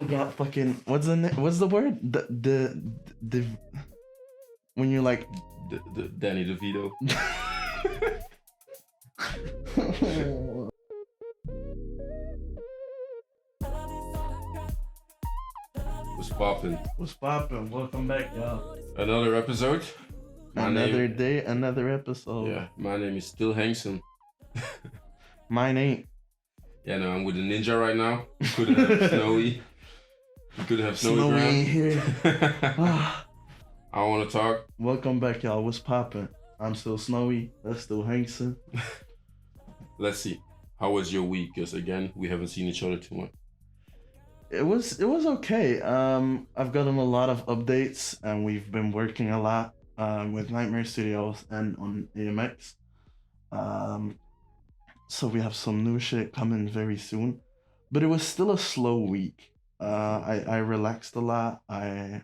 got fucking what's the word? The when you're like the Danny DeVito. What's poppin'? What's poppin'? Welcome back, y'all. Another episode. Another day, another episode. Yeah, my name is still Henksson. Mine ain't. Yeah, no, I'm with the ninja right now. We couldn't have Snowi. We couldn't have Snowi ain't here. I want to talk. Welcome back, y'all. What's poppin'? I'm still Snowi. That's still Henksson. Let's see. How was your week? Because again, we haven't seen each other too much. It was okay. I've gotten a lot of updates, and we've been working a lot with Nightmare Studios and on AMEX. So we have some new shit coming very soon, but it was still a slow week. I relaxed a lot. I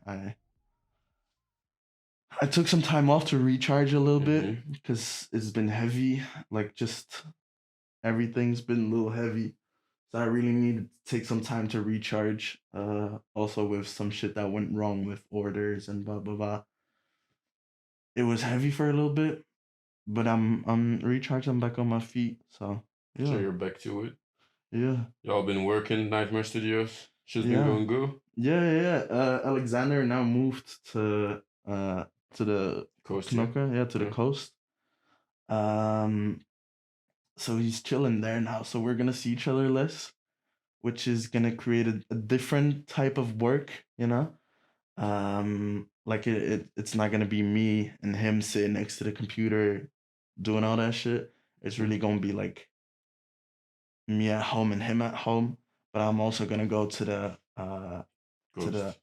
took some time off to recharge a little bit because it's been heavy. Like, just everything's been a little heavy. So I really needed to take some time to recharge. Also with some shit that went wrong with orders and blah blah blah. It was heavy for a little bit, but I'm recharged. I'm back on my feet. So yeah. So you're back to it. Yeah. Y'all been working Nightmare Studios. Shit's been going good. Yeah. Alexander now moved to the Coast. To the coast. So he's chilling there now. So we're gonna see each other less, which is gonna create a different type of work, you know. Like it's not gonna be me and him sitting next to the computer doing all that shit. It's really gonna be like me at home and him at home. But I'm also gonna go to the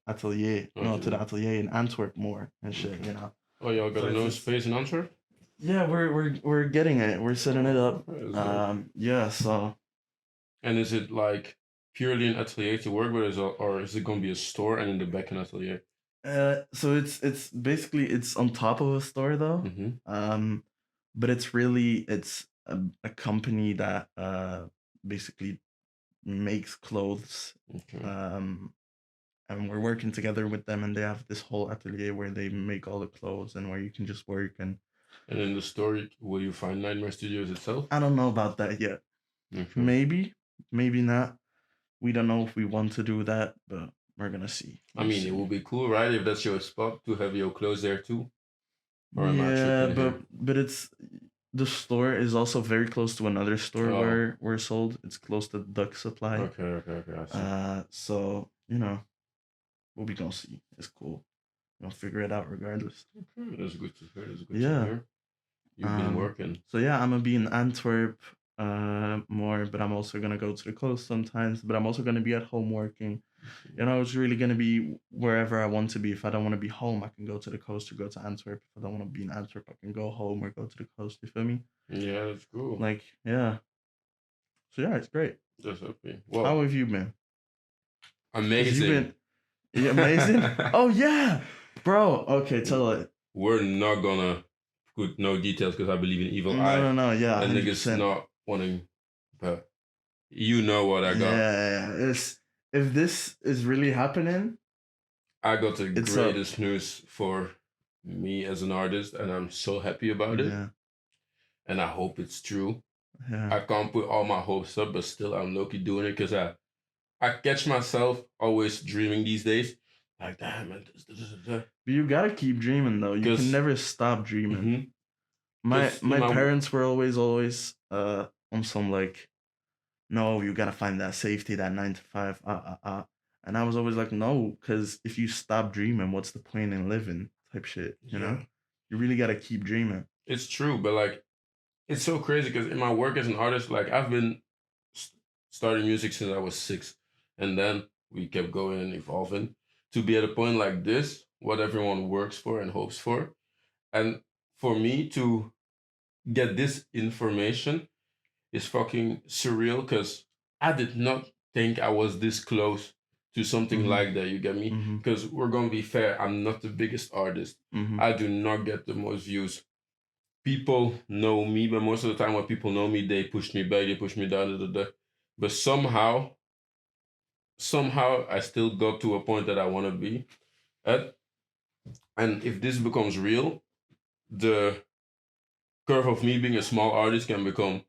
atelier, to the atelier in Antwerp more and shit, you know. Oh, y'all got a new space in Antwerp? Yeah, we're getting it. We're setting it up. Yeah, so. And is it like purely an atelier to work with, or is it gonna be a store and in the back an atelier? So it's basically it's on top of a store though. But it's a company that basically makes clothes. Okay. And we're working together with them, and they have this whole atelier where they make all the clothes and where you can just work and. And in the story, will you find Nightmare Studios itself? I don't know about that yet. Maybe not. We don't know if we want to do that, but we're gonna see. It will be cool, right? If that's your spot to have your clothes there too. Or but it's the store is also very close to another store where we're sold. It's close to Duck Supply. Okay. I see. So we'll be gonna see. It's cool. We'll figure it out regardless. Okay, that's good to hear. You've been working. So yeah, I'm gonna be in Antwerp more, but I'm also gonna go to the coast sometimes. But I'm also gonna be at home working. You know, it's really gonna be wherever I want to be. If I don't want to be home, I can go to the coast or go to Antwerp. If I don't want to be in Antwerp, I can go home or go to the coast. You feel me? Yeah, that's cool. Like, yeah. So yeah, it's great. That's okay. Well, how have you been? Amazing. Amazing? Oh yeah, bro. Okay, tell it. We're not gonna put no details because I believe in evil eye. No. Yeah, and niggas not wanting, but you know what I got. Yeah. If this is really happening, I got the greatest news for me as an artist, and I'm so happy about it. Yeah. And I hope it's true. Yeah. I can't put all my hopes up, but still I'm low-key doing it because I catch myself always dreaming these days. Like, damn, man. But you gotta keep dreaming though. You can never stop dreaming. My parents were always on some like, no, you gotta find that safety, that 9 to 5, and I was always like, no, because if you stop dreaming, what's the point in living? Type shit, you know. You really gotta keep dreaming. It's true, but like, it's so crazy because in my work as an artist, like I've been starting music since I was 6, and then we kept going and evolving to be at a point like this, what everyone works for and hopes for, and for me to get this information is fucking surreal because I did not think I was this close to something like that, you get me? Because we're gonna be fair, I'm not the biggest artist. I do not get the most views. People know me, but most of the time when people know me, they push me back, they push me down, But somehow, somehow I still got to a point that I want to be at. And if this becomes real, the curve of me being a small artist can become,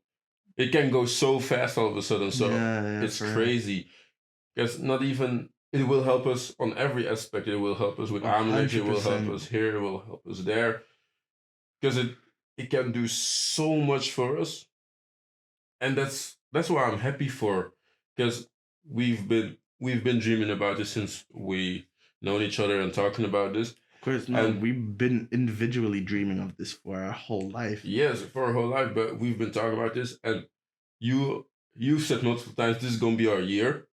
it can go so fast all of a sudden. So Yeah, it's for real. crazy. Because not even, it will help us on every aspect. It will help us with AMENEX, it will help 100%. us here, it will help us there. Because it can do so much for us. And that's what I'm happy for. Because we've been dreaming about this since we known each other and talking about this. Of course, no, And we've been individually dreaming of this for our whole life. yes, for our whole life, but we've been talking about this, and you've said multiple times this is gonna be our year,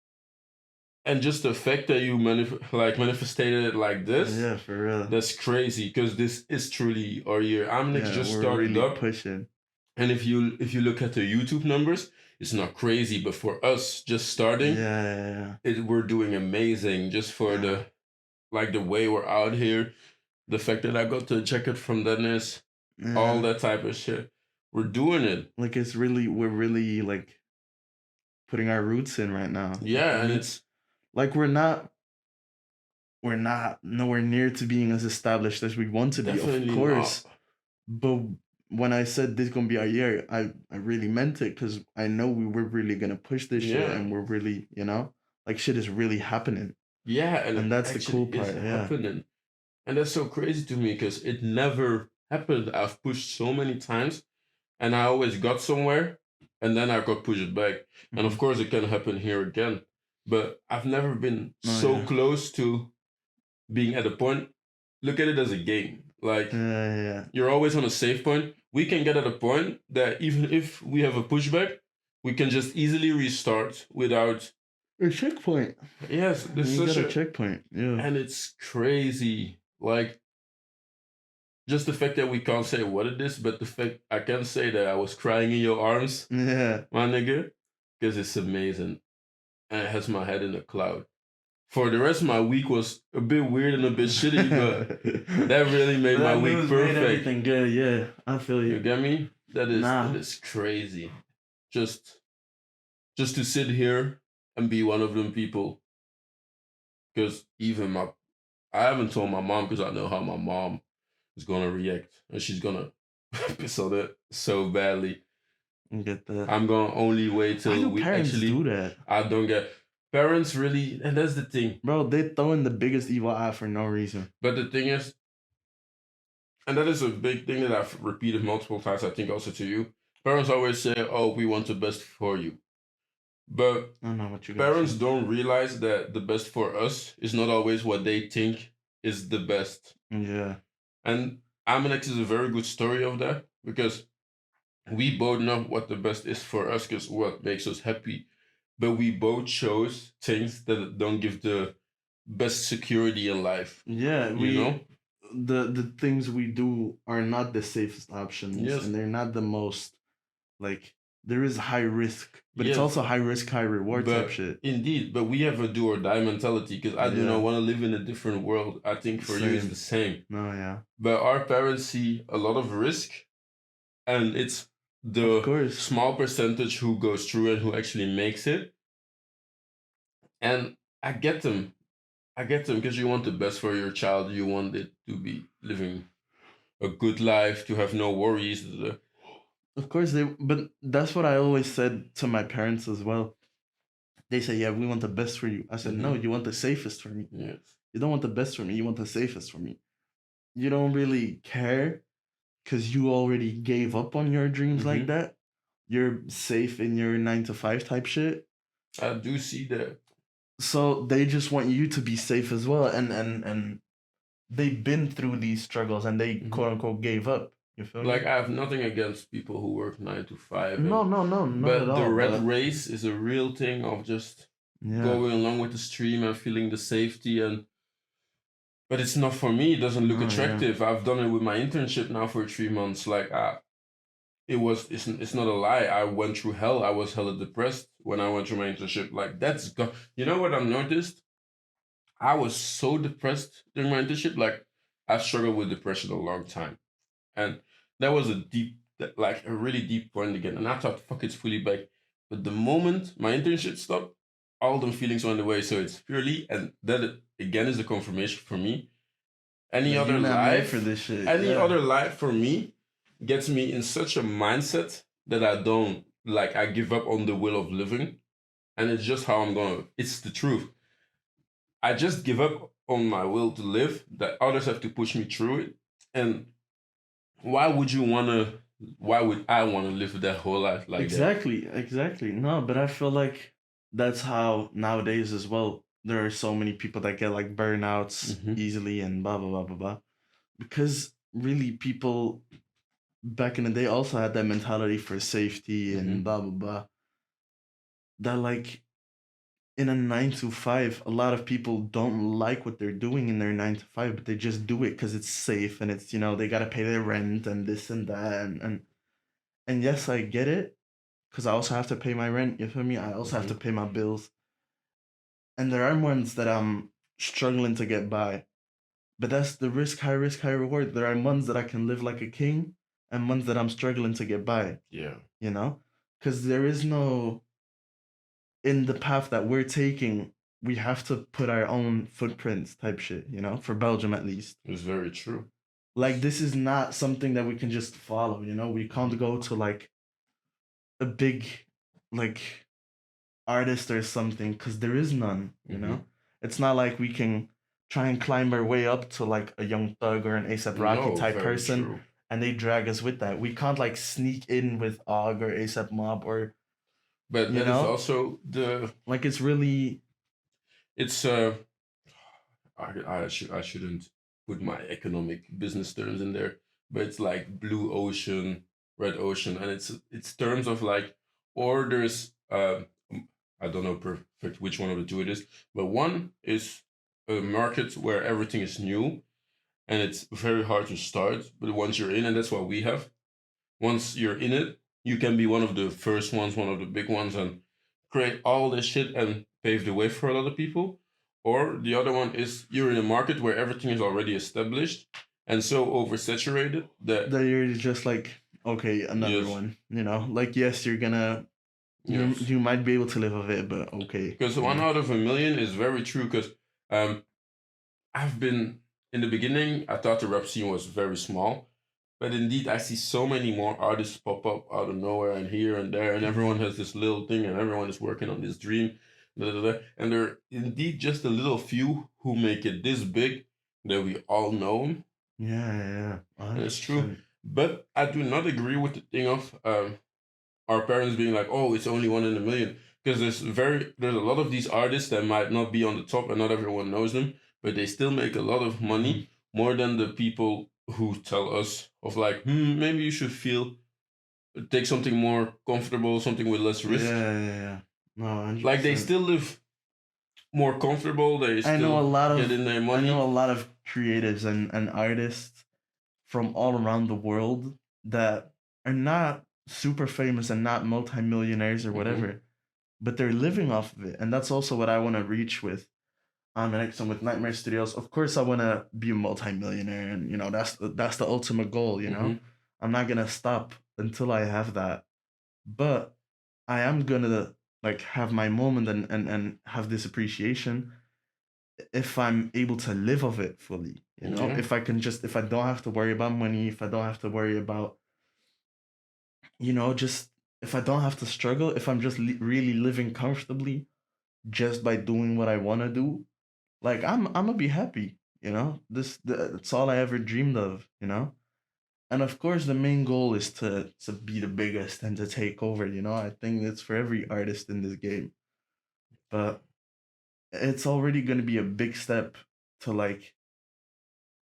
and just the fact that you manifested it like this, Yeah, for real. that's crazy because this is truly our year. AMENEX Yeah, just we're started really up, pushing. and if you look at the YouTube numbers, it's not crazy, but for us just starting, Yeah. we're doing amazing. Just for the way we're out here, the fact that I got the jacket from Dennis, all that type of shit. We're doing it. Like we're really like putting our roots in right now. Yeah, and it's like we're not nowhere near to being as established as we want to be, definitely of course. not. But when I said this is gonna be our year, I really meant it because I know we were really gonna push this shit, Yeah. and we're really, like shit is really happening. Yeah, And that's the cool actually is part, yeah. happening. And that's so crazy to me because it never happened. I've pushed so many times and I always got somewhere and then I got pushed back. And of course it can happen here again. But I've never been so close to being at a point. Look at it as a game. Like you're always on a safe point. We can get at a point that even if we have a pushback, we can just easily restart without a checkpoint. Yes, there's You such got a checkpoint. Yeah. and it's crazy. Like just the fact that we can't say what it is, but the fact I can say that I was crying in your arms, Yeah. my nigga, because it's amazing. And it has my head in the cloud. For the rest of my week was a bit weird and a bit shitty, but that really made my week perfect. Made everything good, yeah. I feel you. You get me? That is crazy. Just to sit here and be one of them people. Because even I haven't told my mom because I know how my mom is gonna react, and she's gonna piss on it so badly. Get that. I'm gonna only wait till we actually do that. I don't get parents really, and that's the thing, bro. They throw in the biggest evil eye for no reason. But the thing is, and that is a big thing that I've repeated multiple times. I think also to you, parents always say, "Oh, we want the best for you," but I don't know what you parents don't realize that the best for us is not always what they think is the best. Yeah. And AMENEX is a very good story of that because we both know what the best is for us because what makes us happy. But we both chose things that don't give the best security in life. Yeah, you know? The things we do are not the safest options. Yes. And they're not the most like there is high risk, but it's also high risk, high reward type shit. Indeed, but we have a do or die mentality because I do not want to live in a different world. I think for you it's the same. No, yeah. But our parents see a lot of risk, and it's the small percentage who goes through and who actually makes it. And I get them. Because you want the best for your child. You want it to be living a good life, to have no worries. Of course, but that's what I always said to my parents as well. They say, yeah, we want the best for you. I said, no, you want the safest for me. Yes. You don't want the best for me. You want the safest for me. You don't really care because you already gave up on your dreams like that. You're safe in your 9-to-5 type shit. I do see that. So they just want you to be safe as well. And they've been through these struggles and they quote unquote gave up. You feel like me? I have nothing against people who work 9-to-5. No, but the rat race is a real thing of just going along with the stream and feeling the safety but it's not for me. It doesn't look attractive. I've done it with my internship now for 3 months. Like it's not a lie. I went through hell. I was hella depressed when I went through my internship. Like that's you know what I've noticed? I was so depressed during my internship. Like I've struggled with depression a long time. And that was a really deep point again. And I thought, fuck, it's fully back. But the moment my internship stopped, all them feelings went away. So it's purely, and that again is the confirmation for me. Any Like other you're not made for life, this shit. any Yeah. other life for me gets me in such a mindset that I don't like. I give up on the will of living, and it's just how I'm going. It's the truth. I just give up on my will to live. That others have to push me through it, and why would you wanna? Why would I wanna live that whole life like that? Exactly. No, but I feel like that's how nowadays as well. There are so many people that get like burnouts Mm-hmm. easily and blah blah blah blah blah. Because really, people back in the day also had that mentality for safety Mm-hmm. and blah blah blah. That like in a 9 to 5, a lot of people don't like what they're doing in their 9 to 5, but they just do it because it's safe and it's they gotta pay their rent and this and that and yes, I get it because I also have to pay my rent. You feel me? I also have Mm-hmm. to pay my bills, and there are months that I'm struggling to get by. But that's the risk, high reward. There are months that I can live like a king, and months that I'm struggling to get by. Yeah. You know, because there is no in the path that we're taking. We have to put our own footprints, type shit. For Belgium at least. It's very true. Like this is not something that we can just follow. We can't go to like a big, like artist or something because there is none. Mm-hmm. It's not like we can try and climb our way up to like a Young Thug or an ASAP Rocky No, type very person, true. and they drag us with that. We can't like sneak in with Og or ASAP Mob or But you that is know also the like it's really it's I shouldn't put my economic business terms in there, but it's like blue ocean, red ocean, and it's terms of like orders. I don't know perfect which one of the two it is, but one is a market where everything is new and it's very hard to start. But once you're in, and that's what we have. Once you're in it, you can be one of the first ones, one of the big ones, and create all this shit and pave the way for a lot of people. Or the other one is you're in a market where everything is already established and so oversaturated that that you're just like, okay, another yes, one. Like yes, you're gonna yes. you might be able to live of it, but okay. Because one out of a million is very true. Because um, I've been in the beginning, I thought the rap scene was very small, but indeed, I see so many more artists pop up out of nowhere and here and there, and everyone has this little thing, and everyone is working on this dream, da, da, da. And there are indeed just a little few who make it this big that we all know 'em, Yeah, and it's true. 100%. But I do not agree with the thing of our parents being like, "Oh, it's only one in a million," because there's a lot of these artists that might not be on the top, and not everyone knows them, but they still make a lot of Mhm. money more than the people who tell us of like, maybe you should take something more comfortable, something with less risk. Yeah. No, Like they 100%. still live more comfortable. They I know a still lot get of in their I know a money. lot of creatives and artists from all around the world that are not super famous and not multimillionaires or Mm-hmm. whatever, but they're living off of it. And that's also what I want to reach with AMENEX and with Nightmare Studios. Of course I want to be a multimillionaire and that's the ultimate goal. Mm-hmm. I'm not going to stop until I have that. But I am going to like have my moment and have this appreciation if I'm able to live of it fully, Yeah. if I don't have to worry about money, if I don't have to worry about, just if I don't have to struggle, if I'm just really living comfortably just by doing what I want to do, like I'm gonna be happy, that's all I ever dreamed of. And of course, the main goal is to be the biggest and to take over. I think it's for every artist in this game, but it's already gonna be a big step to like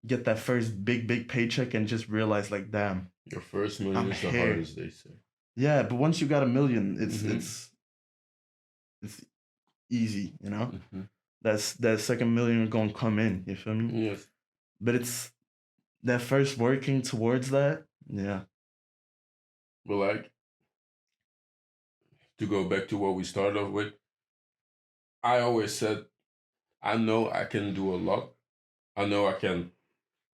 get that first big paycheck and just realize like damn, Your first million I'm is the here. hardest, they say. Yeah, but once you got a million, it's Mm-hmm. it's it's easy. Mm-hmm. That's that second million gonna come in, you feel me? Yes. But it's that first working towards that. Yeah. But like to go back to what we started off with, I always said I know I can do a lot. I know I can.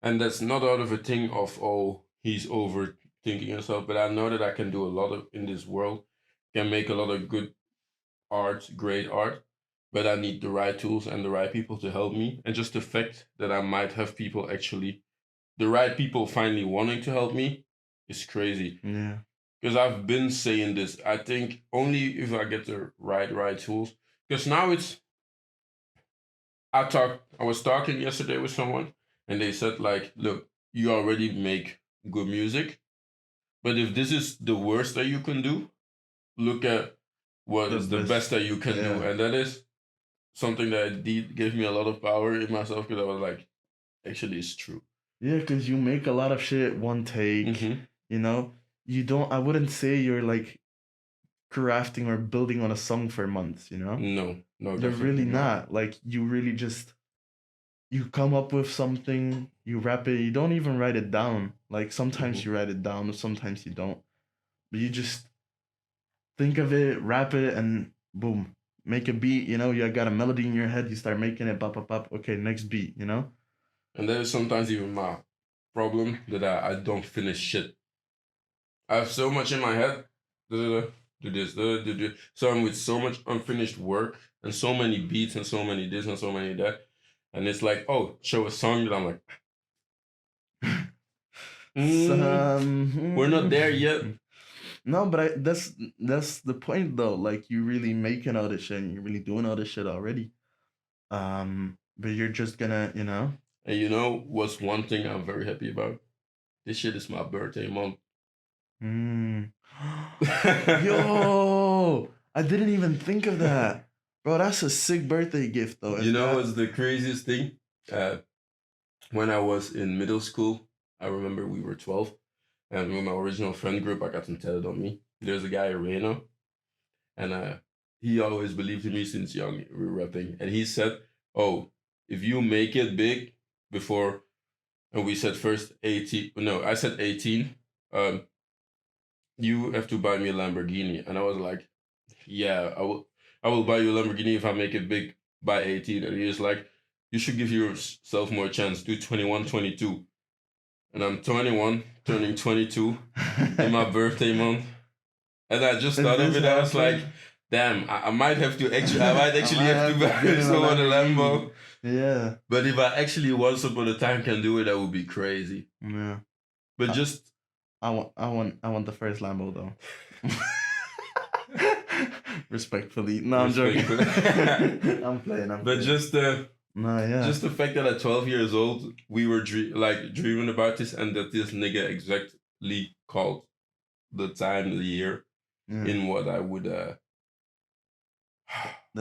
And that's not out of a thing of, oh, he's overthinking himself, but I know that I can do a lot of in this world, can make a lot of good art, great art. but I need the right tools and the right people to help me. And just the fact that I might have people actually, the right people finally wanting to help me is crazy. Yeah. Because I've been saying this. I think only if I get the right tools. Because now it's, I was talking yesterday with someone and they said like, look, you already make good music, but if this is the worst that you can do, look at what is the best that you can do. And that is something that gave me a lot of power in myself, because I was like, actually it's true. Yeah, because you make a lot of shit one take. You know, you don't. I wouldn't say you're like crafting or building on a song for months. You know, No, you're really not. Like you really just you come up with something, you rap it. You don't even write it down. Like sometimes you write it down, sometimes you don't. But you just think of it, rap it, and boom, make a beat. You know, you got a melody in your head. You start making it, pop, pop, pop. Okay, next beat. You know. And that is sometimes even my problem, that I don't finish shit. I have so much in my head. Do this, do this. So I'm with so much unfinished work and so many beats and so many this and so many that. And it's like, oh, show a song that I'm like, we're not there yet. No, but that's the point though. Like you really making all this shit and you're really doing all this shit already. But you're just gonna, you know. And you know what's one thing I'm very happy about? This shit is my birthday month. Yo, I didn't even think of that. Bro, that's a sick birthday gift though. You know what's the craziest thing? When I was in middle school, I remember we were 12, and with my original friend group, I got them tatted on me. There's a guy, Reno, and he always believed in me since young. We were rapping, and he said, "Oh, if you make it big before," and we said first 18. No, I said 18. You have to buy me a Lamborghini, and I was like, "Yeah, I will. I will buy you a Lamborghini if I make it big by 18." And he was like, "You should give yourself more chance. Do 21, 22." And I'm 21, turning 22 in my birthday month. And I just thought of it. I was like, damn, I might have to actually, I might actually have to buy someone a Lambo. Yeah. But if I actually once upon a time can do it, that would be crazy. Yeah. But just, I want the first Lambo though. Respectfully, no, I'm joking. I'm playing. But just just the fact that at 12 years old we were dreaming about this, and that this nigga exactly called the time, the year, in what I would that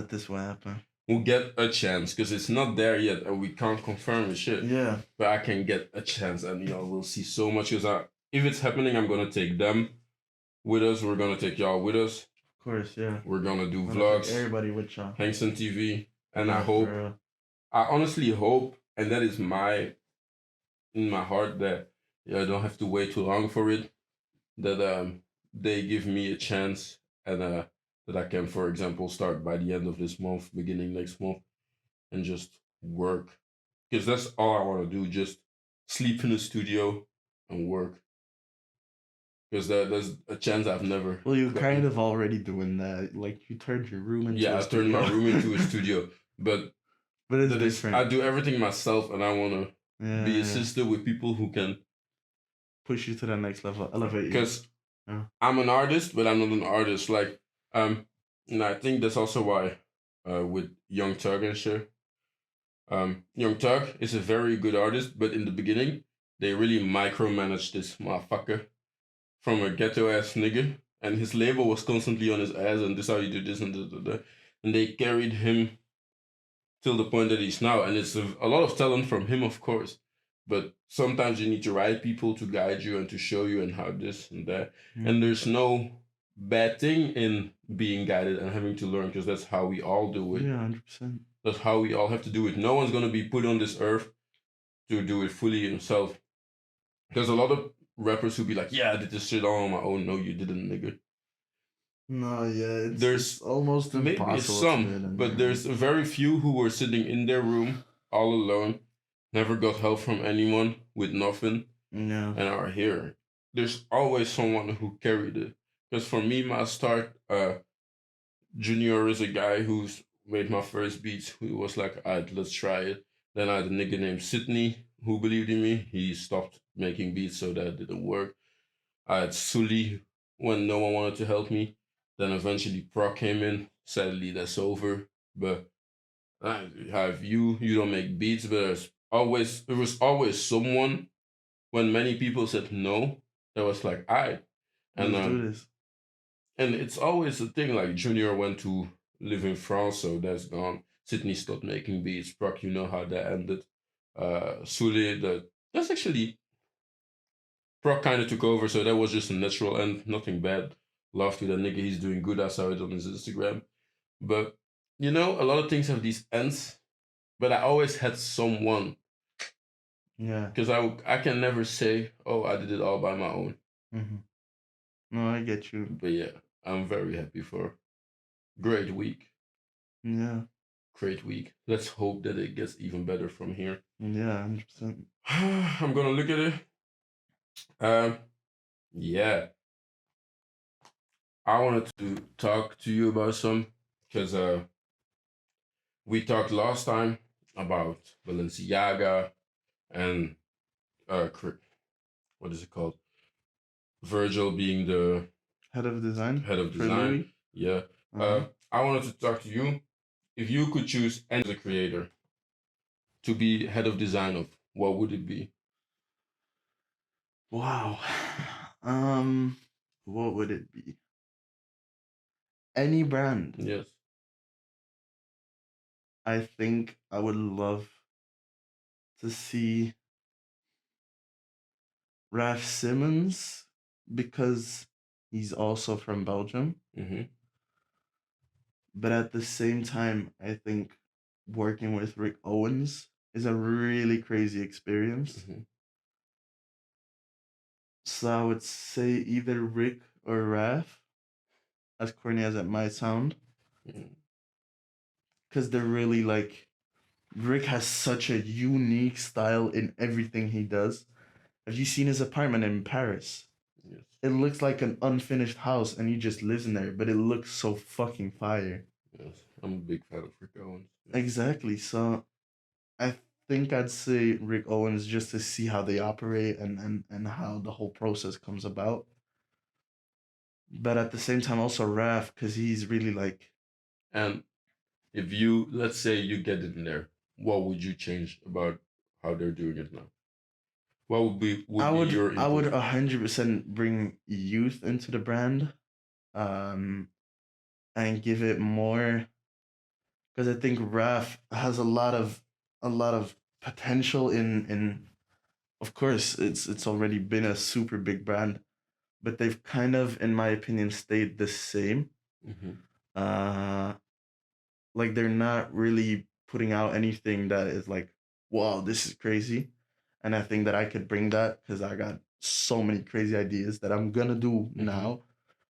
this will happen. We'll get a chance, because it's not there yet and we can't confirm the shit. Yeah. But I can get a chance, and we'll see so much. Because if it's happening, I'm gonna take them with us. We're gonna take y'all with us. Of course, yeah. We're gonna do vlogs. Everybody with y'all. Henksson TV, and I hope. I honestly hope, and that is in my heart, that I don't have to wait too long for it. That they give me a chance, and that I can, for example, start by the end of this month, beginning next month, and just work. Because that's all I want to do, just sleep in the studio and work. Because there's a chance I've never... Well, you're kind of already doing that. Like, you turned your room into a studio. Yeah, I turned my room into a studio. But it's different. I do everything myself, and I want to be assisted with people who can... push you to the next level, elevate you. Because I'm an artist, but I'm not an artist. Like, and I think that's also why with Young Thug and shit. Young Thug is a very good artist, but in the beginning, they really micromanaged this motherfucker from a ghetto ass nigga, and his label was constantly on his ass, and this how you do this and that. And they carried him till the point that he's now, and it's a lot of talent from him, of course. But sometimes you need the right people to guide you and to show you and how this and that. And there's no bad thing in being guided and having to learn, because that's how we all do it. Yeah, 100%. That's how we all have to do it. No one's going to be put on this earth to do it fully himself. There's a lot of rappers who be like, yeah, I did this shit all on my own. No, you didn't, nigga. No, yeah, there's almost impossible. Maybe some, but there's very few who were sitting in their room all alone, never got help from anyone, with nothing, and are here. There's always someone who carried it. Because for me, my start, Junior is a guy who's made my first beats, he was like, alright, let's try it. Then I had a nigga named Sydney who believed in me. He stopped making beats, so that didn't work. I had Sully when no one wanted to help me. Then eventually Proc came in. Sadly, that's over. But I have you. You don't make beats, but there was always someone when many people said no. That was like, I. And Let's do this. and it's always a thing. Like Junior went to live in France, so that's gone. Sydney stopped making beats. Proc, you know how that ended. Sully, that's actually Proc kind of took over, so that was just a natural end. Nothing bad. Love to that nigga. He's doing good. I saw it on his Instagram. But a lot of things have these ends. But I always had someone, Yeah. because I can never say, oh, I did it all by my own. Mm-hmm. No, I get you. But yeah, I'm very happy for great week. Yeah. Great week. Let's hope that it gets even better from here. Yeah, 100%. I'm gonna look at it. Yeah. I wanted to talk to you about some because we talked last time about Balenciaga and what is it called? Virgil being the Head of design. head of for design. Louis. Yeah. I wanted to talk to you. If you could choose any as a creator to be head of design of, what would it be? Wow. What would it be? Any brand. Yes. I think I would love to see Raf Simons because he's also from Belgium. Mm-hmm. But at the same time, I think working with Rick Owens is a really crazy experience. Mm-hmm. So I would say either Rick or Raf, as corny as it might sound, Mm-hmm. because they're really like Rick has such a unique style in everything he does. Have you seen his apartment in Paris? Yes. It looks like an unfinished house and he just lives in there, but it looks so fucking fire. Yes. I'm a big fan of Rick Owens. Exactly. So I think I'd say Rick Owens just to see how they operate and how the whole process comes about. But at the same time, also Raph, because he's really like. And if you, let's say you get in there, what would you change about how they're doing it now? What would be your input? I would 100% bring youth into the brand, um, and give it more because I think Raph has a lot of potential in. Of course, it's already been a super big brand, but they've kind of, in my opinion, stayed the same. Mm-hmm. Uh, like they're not really putting out anything that is like, wow, this is crazy. And I think that I could bring that because I got so many crazy ideas that I'm gonna do Mm-hmm. now.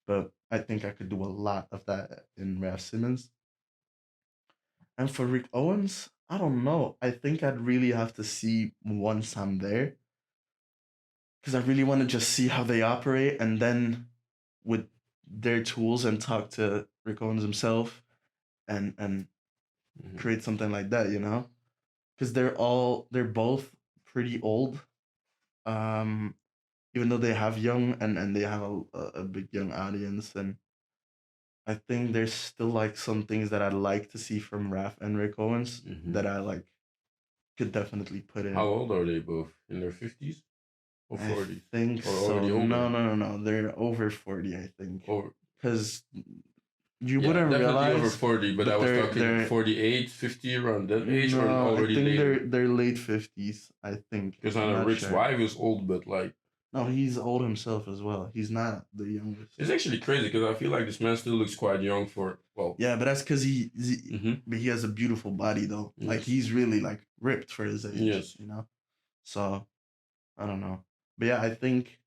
But I think I could do a lot of that in Raf Simmons. And for Rick Owens, I don't know. I think I'd really have to see once I'm there because I really want to just see how they operate and then with their tools and talk to Rick Owens himself and Mm-hmm. create something like that, because they're both pretty old, um even though they have young and they have a big young audience, and I think there's still like some things that I'd like to see from Raf and Rick Owens Mm-hmm. that I like could definitely put in. How old are they both? In their 50s or I 40s? think Or so. already older? No, they're over 40, I think, Or because you yeah, wouldn't definitely over realize, 40, but I but was they're talking 48, 50, around that age, or no, I already think later. they're late 50s, I think. Because I I'm know not Rick's sure. wife is old, but like No, he's old himself as well. He's not the youngest. it's actually crazy because I feel like this man still looks quite young for Yeah, but that's because Mm-hmm. but he has a beautiful body though. Like Yes. he's really like ripped for his age. Yes. So I don't know, but yeah, I think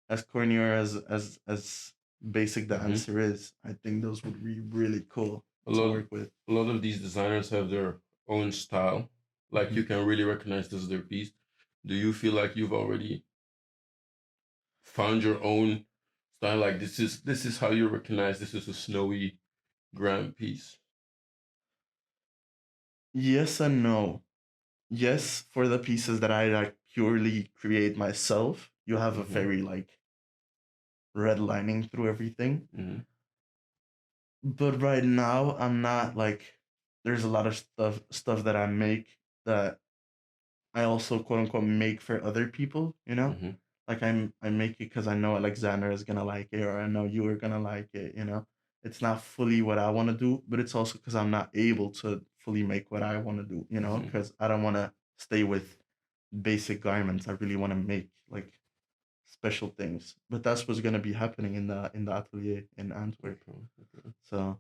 as corny or as basic the Mhm. answer is, I think those would be really cool A to lot, work with. a lot of these designers have their own style. Like you Mhm. can really recognize this is their piece. Do you feel like you've already found your own style? Like this is how you recognize this is a Snowy Graham piece. Yes and no. Yes, for the pieces that I like purely create myself, you have a Mm-hmm. very like redlining through everything. Mm-hmm. But right now, I'm not like. There's a lot of stuff that I make that I also quote unquote make for other people. You know, Mm-hmm. like I make it because I know Alexander is gonna like it, or I know you are gonna like it. You know, it's not fully what I want to do, but it's also because I'm not able to fully make what I want to do. You know, Mm-hmm. because I don't want to stay with basic garments. I really want to make like special things. But that's what's gonna be happening in the atelier in Antwerp. Okay. Okay. So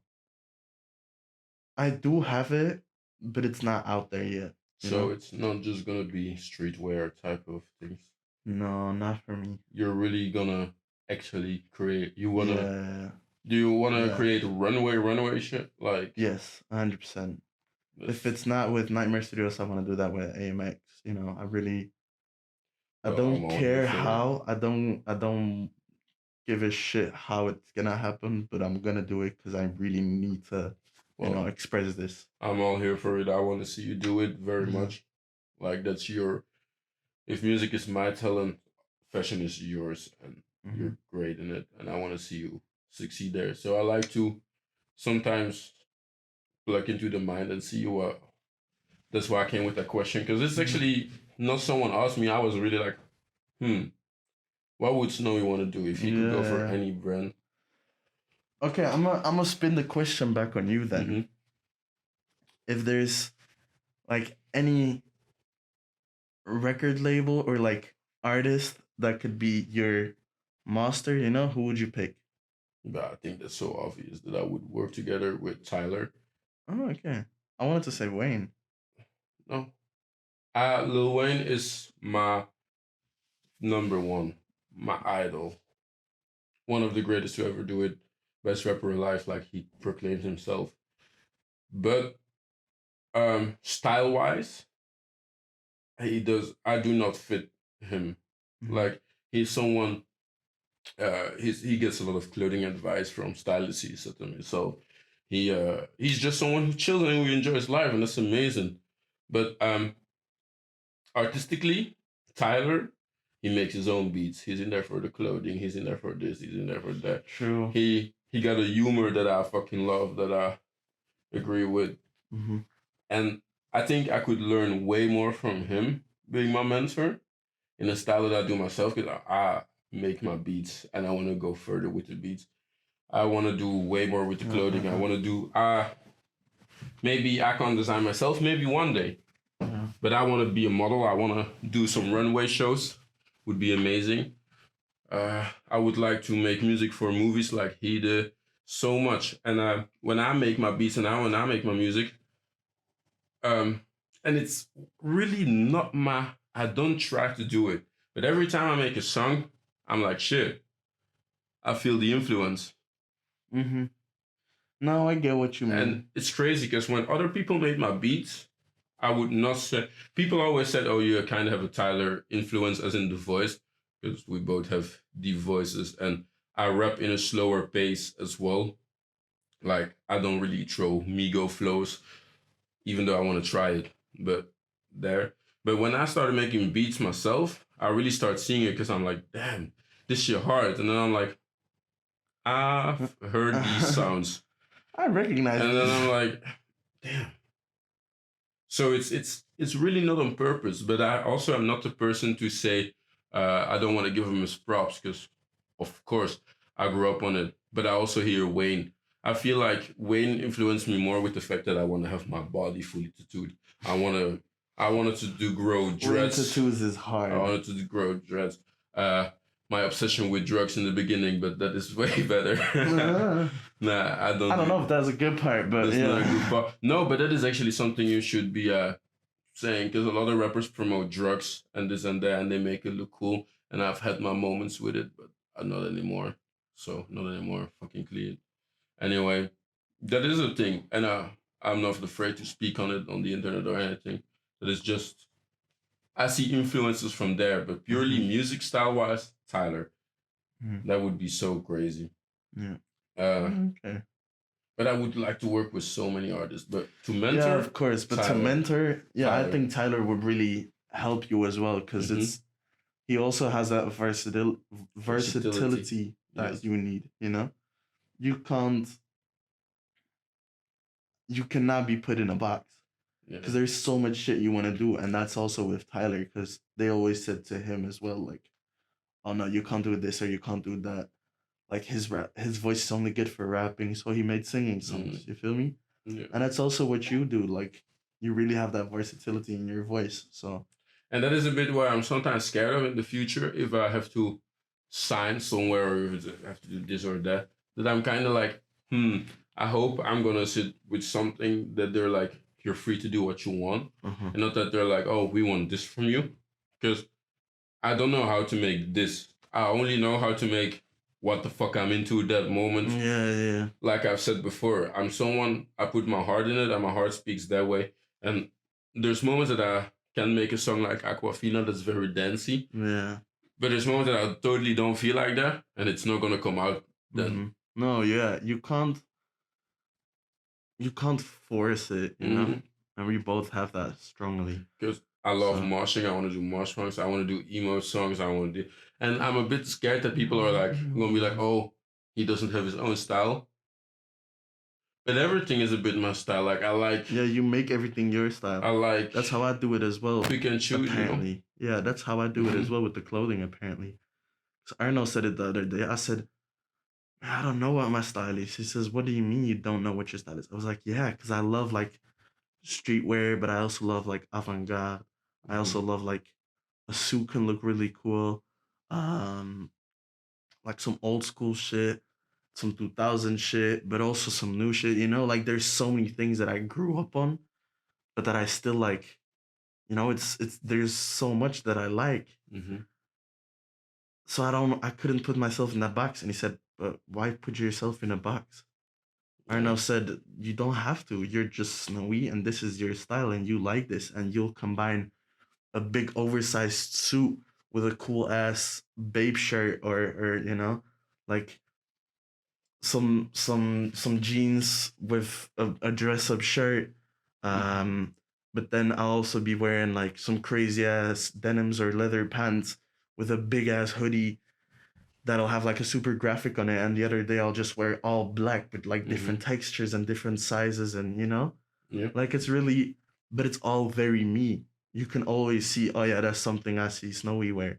I do have it, but it's not out there yet. You So know? it's not just gonna be streetwear type of things. No, not for me. You're really gonna actually create. You wanna. Yeah, Do you wanna yeah, create runway shit? Like yes, 100%. If this. it's not with Nightmare Studios, I want to do that with AMEX. You know, I Well, I'm don't all here care for it. how. I don't give a shit how it's gonna happen, but I'm gonna do it because I really need to, Well, express this. I'm all here for it. I want to see you do it very Yeah. much. Like that's your. If music is my talent, fashion is yours, and Hmm. you're great in it. And I want to see you succeed there. So I like to sometimes look into the mind and see what. That's why I came with that question because it's Hmm. actually not someone asked me. I was really like, hmm, what would Snowy want to do if he could go for Yeah. any brand? Okay, I'm gonna spin the question back on you then. Mm-hmm. If there's like any record label or like artist that could be your master, who would you pick? But I think that's so obvious that I would work together with Tyler. Oh, okay. I wanted to say Wayne. No, Lil Wayne is my number one, my idol, one of the greatest to ever do it, best rapper alive, like he proclaimed himself. But style wise, he does. I do not fit him. Mm-hmm. Like he's someone. He gets a lot of clothing advice from stylists he said to me. So he's just someone who chills and who enjoys life, and that's amazing. But artistically, Tyler, he makes his own beats. He's in there for the clothing. He's in there for this. He's in there for that. True. He got a humor that I fucking love. That I agree with, Mm-hmm. and I think I could learn way more from him being my mentor in a style that I do myself. Because I make my beats and I want to go further with the beats. I want to do way more with the clothing. I Uh-uh. want to do maybe I can design myself. Maybe one day. Yeah. But I want to be a model. I want to do some runway shows. Would be amazing. I would like to make music for movies like he did so much. And when I make my beats and when I make my music, and it's really not my. I don't try to do it, but every time I make a song, I'm like shit. I feel the influence, Mm-hmm. No, I get what you and mean. it's crazy because when other people made my beats, I would not say. People always said, "Oh, you kind of have a Tyler influence, as in the voice," because we both have deep voices, and I rap in a slower pace as well. Like I don't really throw Migo flows, even though I want to try it. But there. But when I started making beats myself, I really start seeing it because I'm like, damn, this shit hard. And then I'm like, I've heard these sounds, I recognize and then these. I'm like, damn. So it's really not on purpose, but I also am not the person to say I don't want to give him his props because, of course, I grew up on it. But I also hear Wayne. I feel like Wayne influenced me more with the fact that I want to have my body fully tattooed. I want to. I wanted to do grow Wayne dreads. tattoos is I hard. wanted to do grow dreads. My obsession with drugs in the beginning, but that is way better. Nah, I don't I don't do. know if that's a good part, but That's not a good yeah. part. No, but that is actually something you should be saying because a lot of rappers promote drugs and this and that, and they make it look cool. And I've had my moments with it, but not anymore. So not anymore. Fucking clean. Anyway, that is a thing, and I'm not afraid to speak on it on the internet or anything. That is just I see influences from there, but purely Mhm. music style wise, Tyler. Mhm. That would be so crazy. Yeah. Uh, Okay. But I would like to work with so many artists. But to Yeah, mentor, of course. But to Tyler. mentor, yeah, I Tyler. think Tyler would really help you as well because Mhm. he also has that Versatility. versatility that Yes. you need. You can't, you cannot be put in a box Yeah. because there's so much shit you want to do, and that's also with Tyler because they always said to him as well, like, "Oh no, you can't do this or you can't do that." Like his voice is only good for rapping, so he made singing songs. You feel me? Yeah. And that's also what you do. Like you really have that versatility in your voice. So And that is a bit where I'm sometimes scared of in the future if I have to sign somewhere or if I have to do this or that. That I'm kind of like, I hope I'm gonna sit with something that they're like, you're free to do what you want, and not that they're like, oh, we want this from you, because I don't know how to make this. I only know how to make what the fuck I'm into at that moment. yeah. Like I've said before, I'm someone, I put my heart in it and my heart speaks that way. And there's moments that I can make a song like Aquafina that's very dancey. Yeah. But there's moments that I totally don't feel like that and it's not gonna come out then. No, yeah. You can't force it, And we both have that strongly. Because I love moshing, I want to do mosh songs, I want to do emo songs, I want to do, and I'm a bit scared that people are like gonna be like, oh, he doesn't have his own style. But everything is a bit my style. Like I like. Yeah, you make everything your style. I like. That's how I do it as well. Pick and choose. Apparently, yeah, that's how I do it as well with the clothing. Apparently, so Arno said it the other day. I said, I don't know what my style is. He says, what do you mean you don't know what your style is? I was like, yeah, because I love like streetwear, but I also love like avant-garde. I also love like a suit can look really cool. Like some old school shit, some 2000 shit, but also some new shit, like there's so many things that I grew up on, but that I still like, it's there's so much that I like. So I couldn't put myself in that box. And he said, but why put yourself in a box? Arno said, you don't have to. You're just Snowy, and this is your style, and you like this, and you'll combine a big oversized suit with a cool ass babe shirt, or like some jeans with a dress up shirt. But then I'll also be wearing like some crazy ass denims or leather pants with a big ass hoodie that'll have like a super graphic on it, and the other day I'll just wear all black with like different textures and different sizes, and like it's really, but it's all very me. You can always see, oh yeah, that's something I see Snowy wear,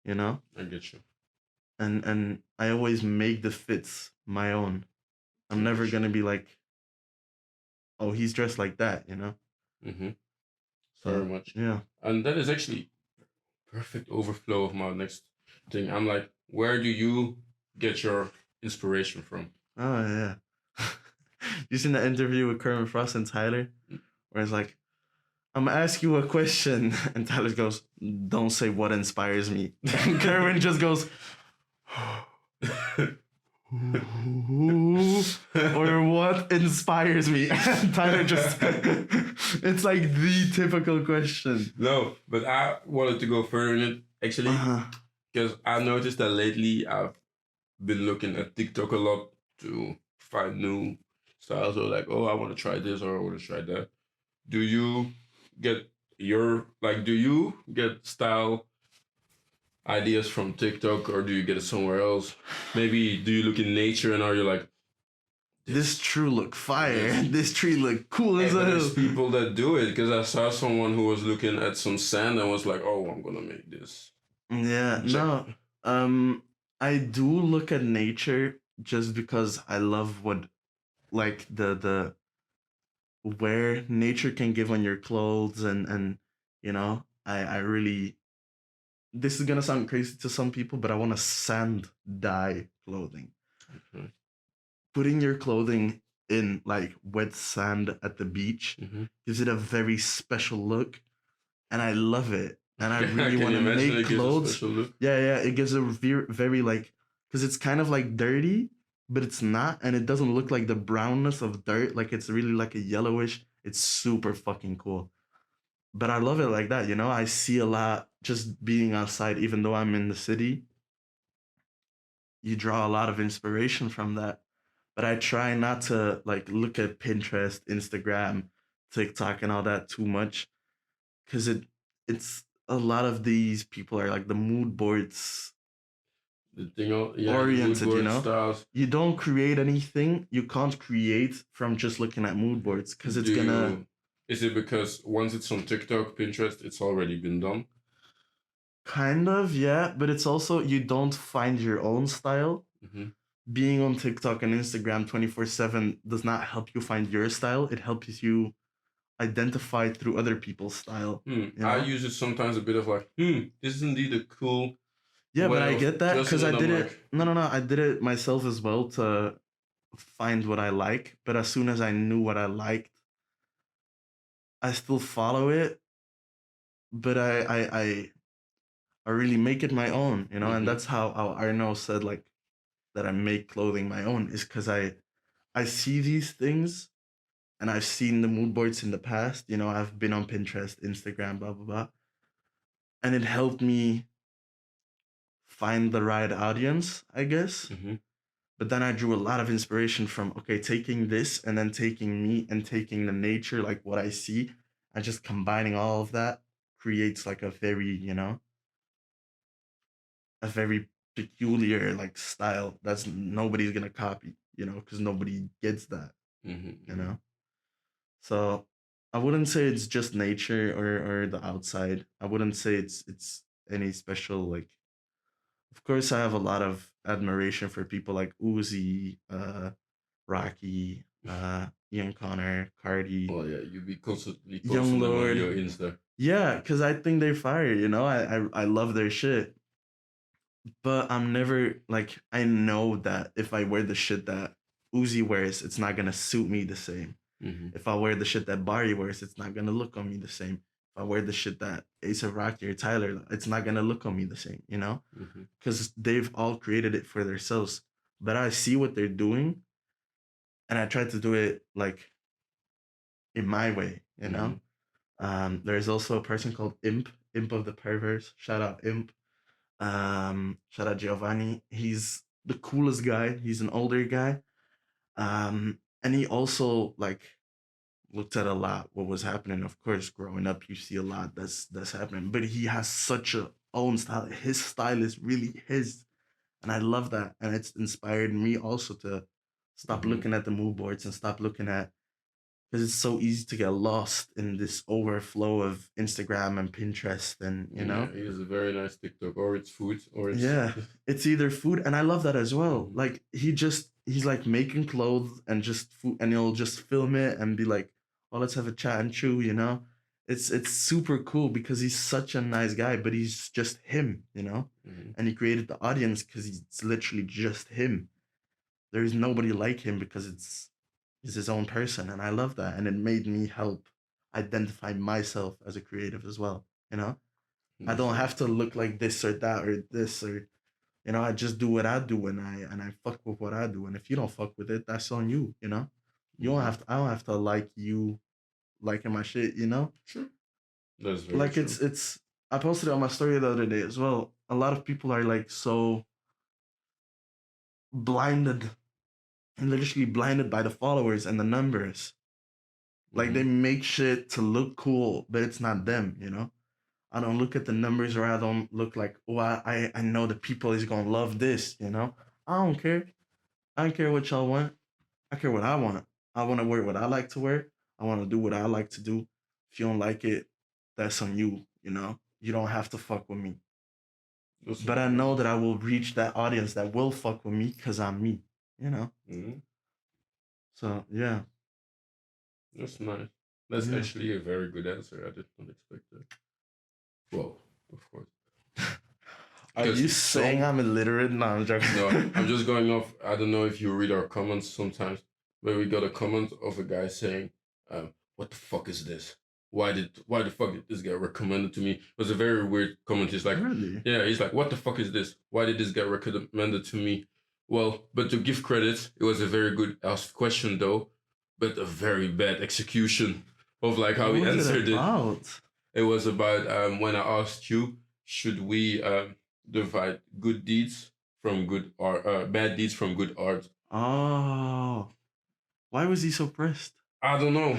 I get you. And I always make the fits my own. I'm never gonna be like, oh, he's dressed like that, So, very much. Yeah. And that is actually perfect overflow of my next thing. I'm like, where do you get your inspiration from? Oh yeah. You seen the interview with Kermit Frost and Tyler, where it's like, I'm gonna ask you a question, and Tyler goes, "Don't say what inspires me." And Kermit just goes, or what inspires me? And Tyler just, it's like the typical question. No, but I wanted to go further in it actually, because I noticed that lately I've been looking at TikTok a lot to find new styles, or like, oh, I want to try this or I want to try that. Do you get do you get style ideas from TikTok, or do you get it somewhere else? Maybe do you look in nature and are you like, this tree look fire, this tree look cool as hell? There's people that do it, because I saw someone who was looking at some sand and was like, oh, I'm gonna make this. Yeah, no. I do look at nature just because I love what, like, the where nature can give on your clothes, and I really, this is gonna sound crazy to some people, but I want to sand dye clothing. Putting your clothing in like wet sand at the beach gives it a very special look, and I love it. And I really want to make clothes. Yeah, it gives a very like, because it's kind of like dirty, but it's not, and it doesn't look like the brownness of dirt. Like it's really like a yellowish. It's super fucking cool. But I love it like that, I see a lot just being outside, even though I'm in the city. You draw a lot of inspiration from that. but I try not to like look at Pinterest, Instagram, TikTok, and all that too much, because it's a lot of these people are like the mood boards The thing, yeah, the mood oriented, you board know? styles. You don't create anything. You can't create from just looking at mood boards because it's Do gonna you, is it because once it's on TikTok, Pinterest, it's already been done? kind of, yeah, but it's also you don't find your own style. Mm-hmm. Being on TikTok and Instagram 24/7 does not help you find your style. It helps you identify through other people's style. You I know? use it sometimes a bit of like, this is indeed a cool Yeah, but way I of get that dressing, because I and I'm did it. like, No. I did it myself as well to find what I like. But as soon as I knew what I liked, I still follow it. But I really make it my own, you know, and mm-hmm, that's how Arno said like that I make clothing my own is because I see these things and I've seen the mood boards in the past. You know, I've been on Pinterest, Instagram, blah blah blah, and it helped me find the right audience, I guess. mm-hmm. But then I drew a lot of inspiration from okay, taking this and then taking me and taking the nature, like what I see, and just combining all of that creates like a very, you know, a very peculiar like style that's nobody's gonna copy, you know, because nobody gets that, Mm-hmm, you mm-hmm. know. So I wouldn't say it's just nature or the outside. I wouldn't say it's any special like. Of course, I have a lot of admiration for people like Uzi, Rocky, Ian Connor, Cardi, Oh yeah, you be constantly Young posting them on your Lord. Insta. Yeah, because I think they're fire. You know, I love their shit. But I'm never like I know that if I wear the shit that Uzi wears, it's not gonna suit me the same. Mm-hmm, If I wear the shit that Barry wears, it's not gonna look on me the same. If I wear the shit that Ace of Rocky or Tyler, it's not gonna look on me the same, you know? mm-hmm, Because they've all created it for themselves. But I see what they're doing and I try to do it like in my way, you mm-hmm. know? There's also a person called Imp of the Perverse. Shout out Imp. Shout out Giovanni. He's the coolest guy. He's an older guy. And he also like looked at a lot what was happening. Of course, growing up, you see a lot that's happening. But he has such a own style. His style is really his, and I love that. And it's inspired me also to stop Mm-hmm. looking at the mood boards and stop looking at because it's so easy to get lost in this overflow of Instagram and Pinterest, and you Yeah, know. he has a very nice TikTok, or it's food, or it's. Yeah, it's either food, and I love that as well. Mm-hmm. Like he's like making clothes and just food, and he'll just film it and be like, "Oh, let's have a chat and chew," you know. It's super cool because he's such a nice guy, but he's just him, you know. Mm-hmm. And he created the audience because he's literally just him. There is nobody like him because he's his own person, and I love that. And it made me help identify myself as a creative as well, you know. I That's don't right. have to look like this or that or this or you know, I just do what I do and I fuck with what I do. And if you don't fuck with it, that's on you, you know? You don't Mm-hmm. have to I don't have to like you liking my shit, you know? True. That's very Like true. it's I posted it on my story the other day as well. A lot of people are like so blinded and literally blinded by the followers and the numbers. Like Mm-hmm. they make shit to look cool, but it's not them, you know? I don't look at the numbers or I don't look like, oh, I know the people is gonna love this, you know? I don't care. I don't care what y'all want. I care what I want. I want to wear what I like to wear. I want to do what I like to do. If you don't like it, that's on you, you know? You don't have to fuck with me. That's But I know that I will reach that audience that will fuck with me because I'm me, you know? mm-hmm. So, yeah. That's nice. That's Yeah. actually a very good answer. I did not expect that. Well, of course. Are you Because saying I'm illiterate? No, I'm joking. no, I'm just going off. I don't know if you read our comments sometimes, but we got a comment of a guy saying, "What the fuck is this? Why the fuck did this guy recommend it to me?" It was a very weird comment. He's like, Really? yeah, he's like, "What the fuck is this? Why did this guy recommend it to me?" Well, but to give credit, it was a very good asked question though, but a very bad execution of like how What he was it answered it. about? It was about when I asked you, should we divide good deeds from good art, bad deeds from good art, Oh, why was he so pressed? I don't know.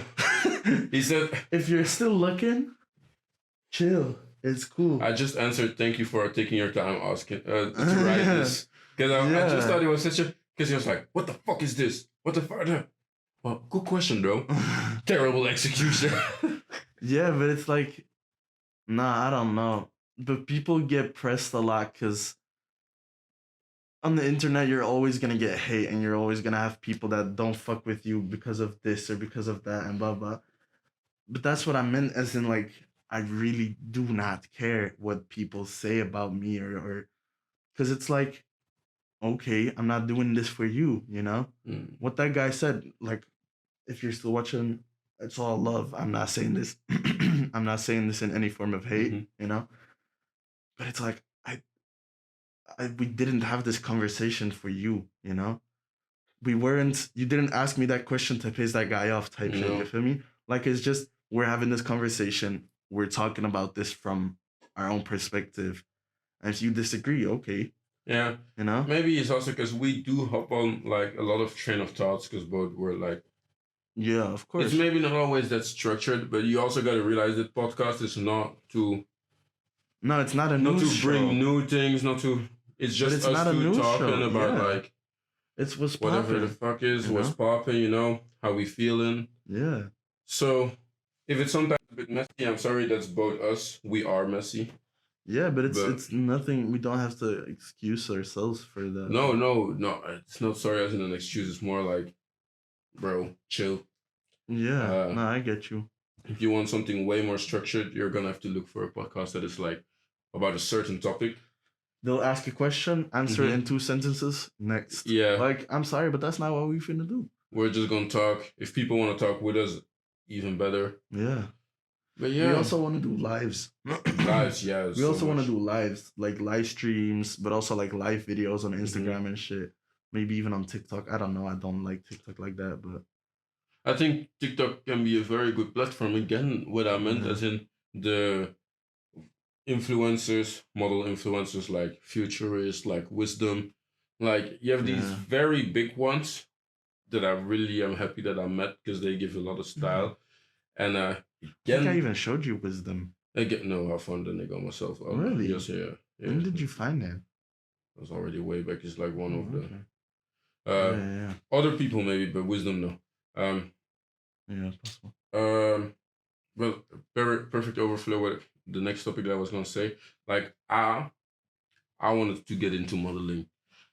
He said, if you're still looking, chill. It's cool. I just answered, thank you for taking your time asking to write this. Because I just thought it was such a... Because he was like, what the fuck is this? What the fuck? Well, good question, bro. Terrible execution. Yeah, but it's like, nah, I don't know. But people get pressed a lot because on the internet, you're always going to get hate and you're always going to have people that don't fuck with you because of this or because of that and blah, blah. But that's what I meant as in, like, I really do not care what people say about me or because it's like, okay, I'm not doing this for you, you know? What that guy said, like, if you're still watching, it's all love. I'm not saying this. I'm not saying this in any form of hate, you know? But it's like, we didn't have this conversation for you, you know? You didn't ask me that question to piss that guy off type shit, you feel me? Like, it's just, we're having this conversation. We're talking about this from our own perspective. And if you disagree, okay. Yeah. You know? Maybe it's also because we do hop on, like, a lot of train of thoughts because both were, like... Yeah, of course. It's maybe not always that structured, but you also got to realize that podcast is not to... No, it's not a not news to show. bring new things, not to... It's just it's us not a two news talking show, about, yeah. like... It's what's whatever poppin', the fuck is, you what's know? popping, you know? How we feeling. Yeah. So, if it's sometimes a bit messy, I'm sorry, that's both us. We are messy. Yeah, but it's nothing. We don't have to excuse ourselves for that. No. It's not sorry as in an excuse. It's more like, bro, chill. Yeah, no, I get you. If you want something way more structured, you're gonna have to look for a podcast that is like about a certain topic. They'll ask a question, answer it in 2 sentences. Next. Yeah. Like, I'm sorry, but that's not what we're finna do. We're just gonna talk. If people want to talk with us, even better. Yeah. But yeah. We also want to do lives. Lives, yeah. We also want to do lives, like live streams, but also like live videos on Instagram and shit. Maybe even on TikTok. I don't know. I don't like TikTok like that, but I think TikTok can be a very good platform. Again, what I meant as in the influencers, model influencers like Futurist, like Wisdom. Like, you have these very big ones that I really am happy that I met because they give a lot of style. And I think I even showed you Wisdom. No, I found the nigga myself. Really? Yes, yeah. When did you find him? It was already way back. It's like one of the yeah. other people maybe, but Wisdom no. Yeah, possible. Well, very perfect overflow with the next topic that I was gonna say. Like, I wanted to get into modeling.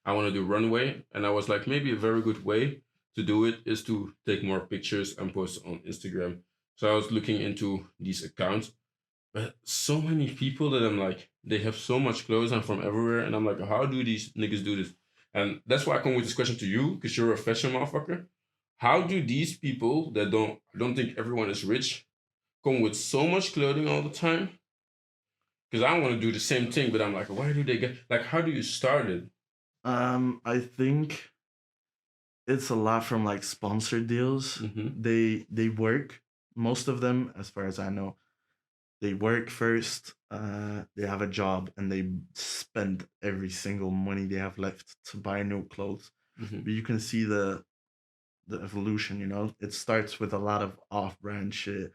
I want to do runway, and I was like, maybe a very good way to do it is to take more pictures and post on Instagram. So I was looking into these accounts, but so many people that I'm like, they have so much clothes and from everywhere, and I'm like, how do these niggas do this? And that's why I come with this question to you, because you're a fashion motherfucker. How do these people that I don't think everyone is rich, come with so much clothing all the time? Because I want to do the same thing, but I'm like, why do they get, like, how do you start it? I think it's a lot from like sponsored deals. They work, most of them, as far as I know, they work first, they have a job, and they spend every single money they have left to buy new clothes. But you can see the evolution, you know? It starts with a lot of off-brand shit,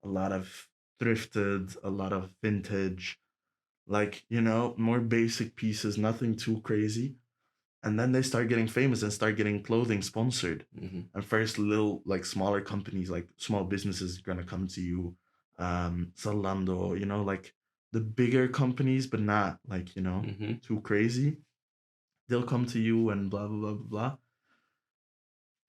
a lot of thrifted, a lot of vintage, like, you know, more basic pieces, nothing too crazy. And then they start getting famous and start getting clothing sponsored. And first, little, like, smaller companies, like small businesses are gonna come to you. Zalando, you know, like the bigger companies, but not like, you know, too crazy. They'll come to you and blah, blah, blah, blah, blah.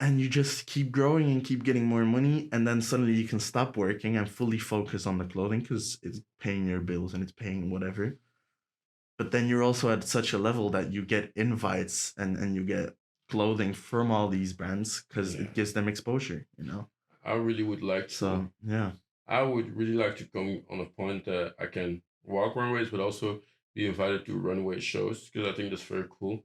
And you just keep growing and keep getting more money. And then suddenly you can stop working and fully focus on the clothing because it's paying your bills and it's paying whatever. But then you're also at such a level that you get invites and you get clothing from all these brands because it gives them exposure, you know? I really would like to. So, yeah. I would really like to come on a point that I can walk runways, but also be invited to runway shows because I think that's very cool.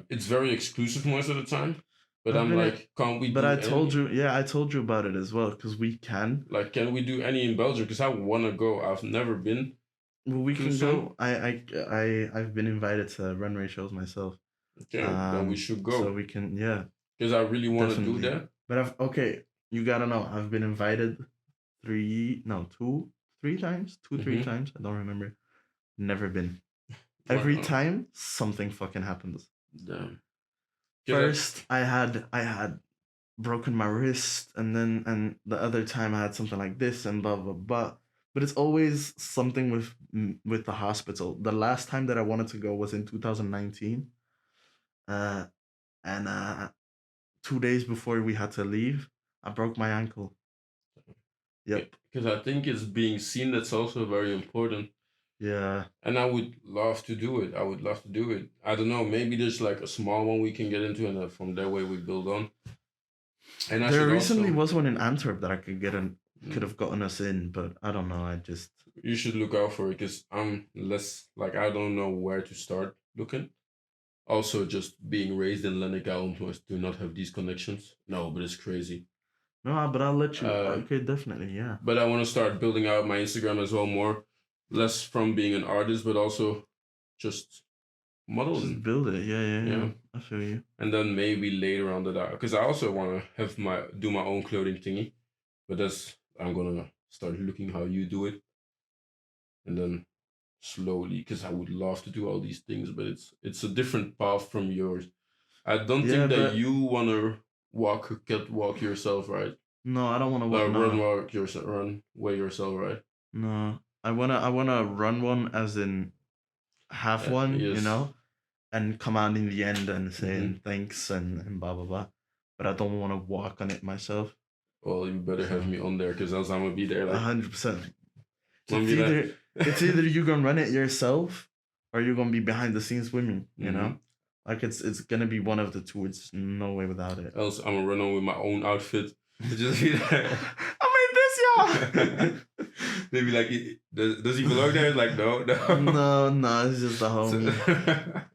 It's very exclusive most of the time, but I'm like, can't we? But I told you about it as well because we can. Like, can we do any in Belgium? Because I want to go. I've never been. Well, we can go. I've been invited to runway shows myself. Okay, then we should So go we can, yeah, because I really want to do definitely. that. But okay, you gotta know, I've been invited 3 times, 3 times. I don't remember. Never been. Every time something fucking happens. Damn. First, I had broken my wrist, and then and the other time I had something like this, and blah blah blah. But it's always something with the hospital. The last time that I wanted to go was in 2019, uh, and 2 days before we had to leave, I broke my ankle. Yep. Because I think it's being seen that's also very important. Yeah. And I would love to do it. I would love to do it. I don't know. Maybe there's like a small one we can get into, and from that way we build on. And there recently was one in Antwerp that I could have gotten us in, but I don't know. You should look out for it because I'm less like I don't know where to start looking. Also, just being raised in Lennik, I almost do not have these connections. No, but it's crazy. No, but I'll let you. Okay, definitely, yeah. But I want to start building out my Instagram as well more, less from being an artist, but also just modeling. Just build it, yeah. I feel you. And then maybe later on that, because I also want to have do my own clothing thingy, but I'm gonna start looking how you do it, and then slowly, because I would love to do all these things, but it's a different path from yours. I don't think that you wanna walk yourself, right? No, I don't want to run way yourself, right? No, I wanna run one, as in have one, yes. you know, and come out in the end and saying thanks and blah blah blah. But I don't want to walk on it myself. Well, you better have me on there, because else I'm gonna be there like 100%. It's either you gonna run it yourself, or you're gonna be behind the sines with me. You know, like it's gonna be one of the two. It's no way without it. Else I'm gonna run on with my own outfit. Just be like, I made this, y'all. They be like, does he belong there? Like, no. No, it's just a homie.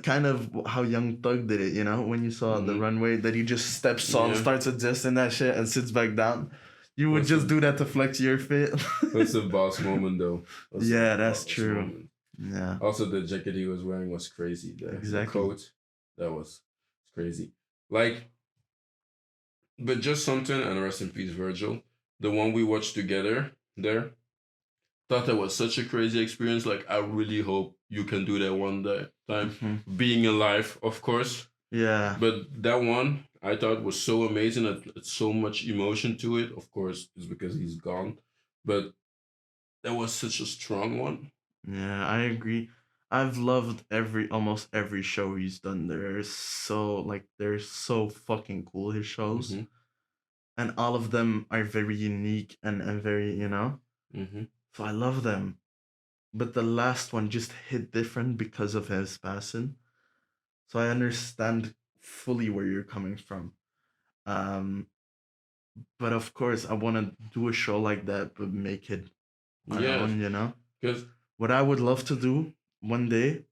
Kind of how Young Thug did it, you know, when you saw the runway that he just steps on, starts adjusting that shit, and sits back down. You would just do that to flex your fit. That's a boss moment, though. That's true. Moment. Yeah. Also, the jacket he was wearing was crazy. The coat, that was crazy. Like, but just something, and rest in peace, Virgil. The one we watched together there. Thought that was such a crazy experience. Like, I really hope you can do that one time. Being alive, of course. Yeah. But that one, I thought was so amazing. It's so much emotion to it. Of course, it's because he's gone. But that was such a strong one. Yeah, I agree. I've loved almost every show he's done. They're so fucking cool, his shows. And all of them are very unique and very, you know? So I love them. But the last one just hit different because of his passing. So I understand fully where you're coming from. But of course, I want to do a show like that, but make it our own, you know? Because what I would love to do one day,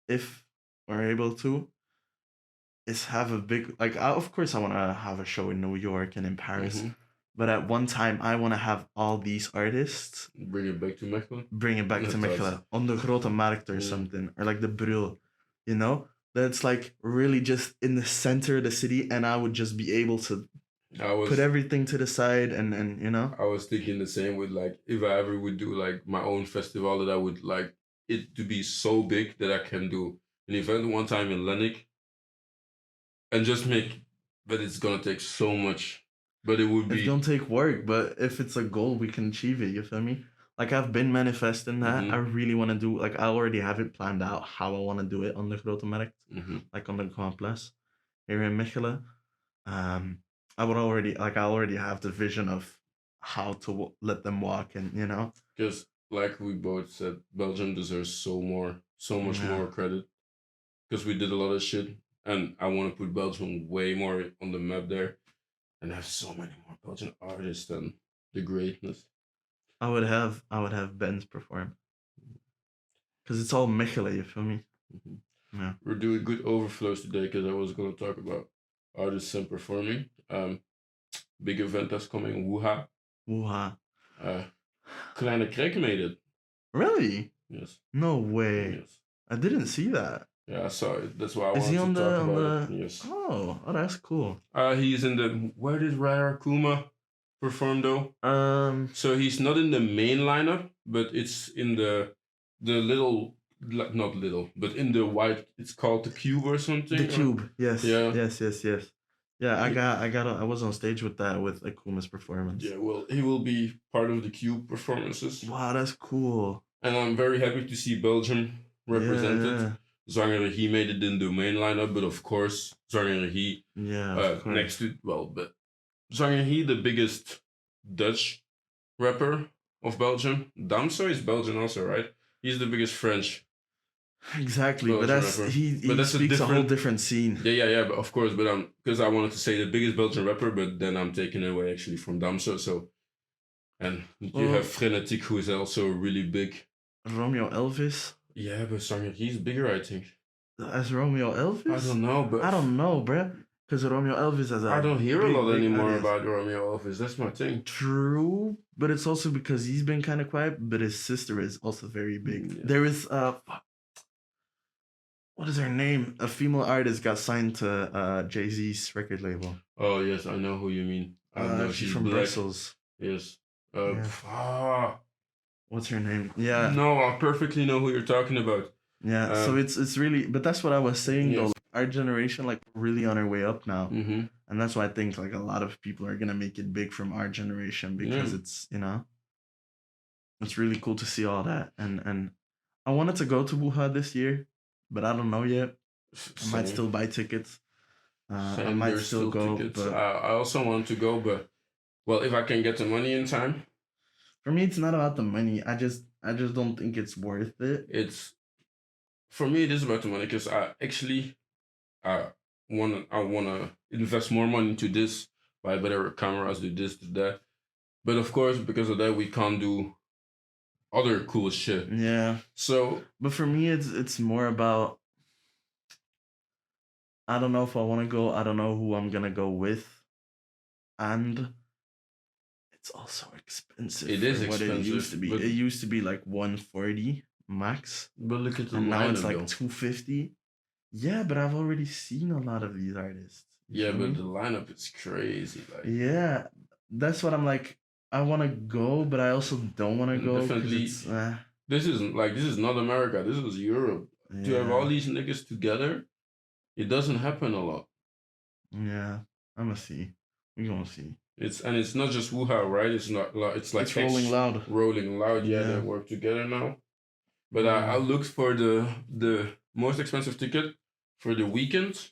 if we're able to, is have a big, of course I want to have a show in New York and in Paris. But at one time, I want to have all these artists. Bring it back to Mechelen? Bring it back to Mechelen. On the Grote Markt or something. Or like the Brul. You know? That's like really just in the center of the city, and I would just be able to put everything to the side and you know? I was thinking the same with like, if I ever would do like my own festival, that I would like it to be so big that I can do an event one time in Lennik and just but it's gonna take so much. But it would be... It's gonna take work, but if it's a goal, we can achieve it, you feel me? Like, I've been manifesting that. I really want to do... Like, I already have it planned out how I want to do it on the Grote Markt. Like, on the Grand Place. Here in Mechelen. I already have the vision of how to let them walk and, you know? Because, like we both said, Belgium deserves so much more credit. Because we did a lot of shit. And I want to put Belgium way more on the map there. And have so many more Belgian artists and the greatness. I would have Benz perform. Because it's all Mechelen, you feel me? Yeah. We're doing good overflows today because I was going to talk about artists and performing. Big event that's coming, Wuha. Kleine made it. Really? Yes. No way. Yes. I didn't see that. Yeah, I saw it. That's why I Is he wanted on to the talk on about it. the? Yes. Oh, that's cool. He's in the. Where did Raya Kuma perform though? Um, So he's not in the main lineup, but it's in the little, not little, but in the white. It's called the cube or something. the Cube. Yes, Yeah. yes. Yeah, He- I was on stage with that with Akuma's performance. Yeah, well, he will be part of the cube performances, Wow, that's cool. and I'm very happy to see Belgium represented. Yeah, Zanger he made it in the main lineup, but of course Zanger he yeah. Of course. next to but Zanger he the biggest Dutch rapper of Belgium. Damso is Belgian also, right? He's the biggest French. Exactly, but Belgian that's rapper. he But that's speaks a whole different scene. Yeah, but of course, but because I wanted to say the biggest Belgian rapper, but then I'm taking it away actually from Damso. So, and you have Frenetic, who is also really big. Romeo Elvis. Yeah, but Zanger he's bigger, I think. As Romeo Elvis? I don't know, but I don't know, bruh. Because Romeo Elvis has a I don't hear a lot big anymore audience. about Romeo Elvis. That's my thing. True, but it's also because he's been kind of quiet. But his sister is also very big. Yeah. There is what is her name? A female artist got signed to Jay-Z's record label. Oh yes, I know who you mean. I know She's from Brussels. Yes. Yeah. What's her name? Yeah. No, I perfectly know who you're talking about. Yeah. So it's really, but that's what I was saying Yes. though. Our generation, like, we're really on our way up now, Mm-hmm. and that's why I think like a lot of people are gonna make it big from our generation because it's it's really cool to see all that. And I wanted to go to Wuhan this year, but I don't know yet. I might still buy tickets. I might There's still go, tickets. but I also want to go, but well, if I can get the money in time, for me, it's not about the money. I just don't think it's worth it. it's for me. It is about the money because I wanna invest more money into this, buy better cameras, do this, do that. But of course, because of that, we can't do other cool shit. Yeah. So, but for me, it's more about, I don't know if I want to go. I don't know who I'm gonna go with, and it's also expensive. It is what expensive. It used to be. It used to be like 140 max. But look at the and now lineup, it's like though. 250. Yeah, but I've already seen a lot of these artists. Yeah, but the lineup is crazy. Like, yeah, that's what I'm like. I want to go, but I also don't want to go. Definitely. This is not America. This is Europe. Yeah. To have all these niggas together, it doesn't happen a lot. Yeah, I'm gonna see. We're gonna see. It's not just Wuha, right? It's not. It's like Rolling Loud. Rolling Loud. Yeah, Yeah. they work together now. But I looked for the most expensive ticket for the weekend.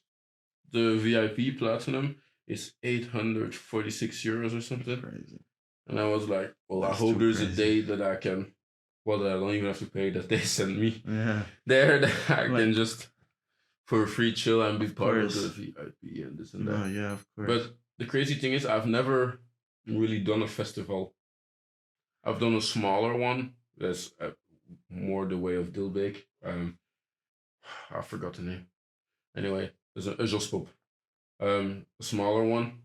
The VIP Platinum is €846 or something. Crazy. And I was like, well, That's I hope too there's a crazy. day that I can, well, that I don't even have to pay, that they send me Yeah. there, that I Like- can just for free chill and be Of part course. of the VIP and this and that. No, yeah, of course. But the crazy thing is, I've never really done a festival. I've done a smaller one that's more the way of Dilbeek. I forgot the name. Anyway, there's a Jospop. A smaller one.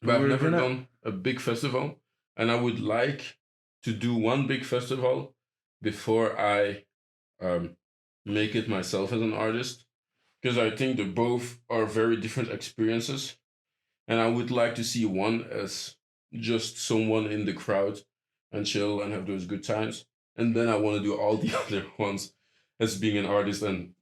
But I've We're never gonna- done a big festival. And I would like to do one big festival before I make it myself as an artist. Because I think that both are very different experiences. And I would like to see one as just someone in the crowd and chill and have those good times. And then I want to do all the other ones as being an artist and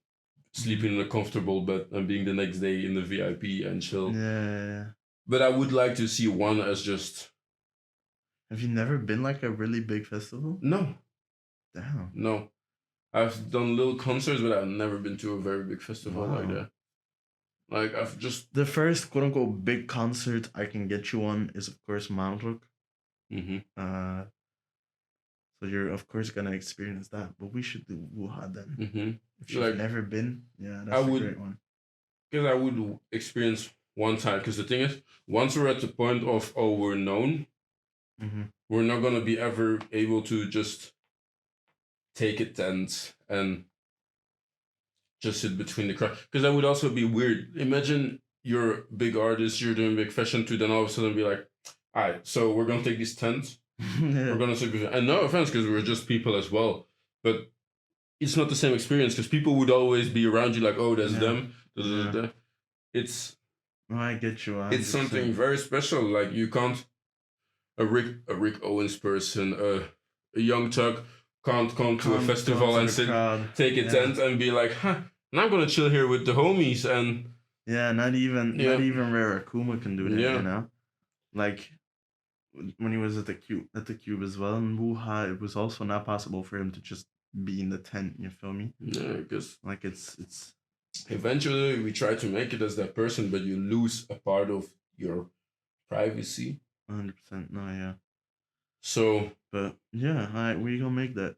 sleeping in a comfortable bed and being the next day in the VIP and chill. Yeah. But I would like to see one as just... Have you never been like a really big festival? No. Damn. No. I've done little concerts, but I've never been to a very big festival like Wow. that. Like, I've just... The first quote unquote big concert I can get you on is of course Mount Rook. Mm-hmm. So you're of course gonna experience that. But we should do Wuhan then. Mm-hmm. If you've Like, never been, yeah, I that's a would- great one. Because I would experience one time. Because the thing is, once we're at the point of, oh, we're known, Mm-hmm. we're not going to be ever able to just take a tent and just sit between the crowd. Because that would also be weird. Imagine you're a big artist, you're doing big fashion too, then all of a sudden be like, all right, so we're going to take this tent, we're going to sit between... And no offense, because we're just people as well. But it's not the same experience because people would always be around you like, oh, that's them. Yeah. It's No, I get you. 100%. it's something very special. Like you can't a Rick Owens person, a Young Tuck can't come to a festival and take a tent and be like, huh, and I'm gonna chill here with the homies and not even Rare Akuma can do that, you know? Like when he was at the cube as well in Wuha, it was also not possible for him to just be in the tent, you feel me? Yeah, because like it's eventually we try to make it as that person, but you lose a part of your privacy. 100%. No, yeah. So, but yeah, we gonna make that.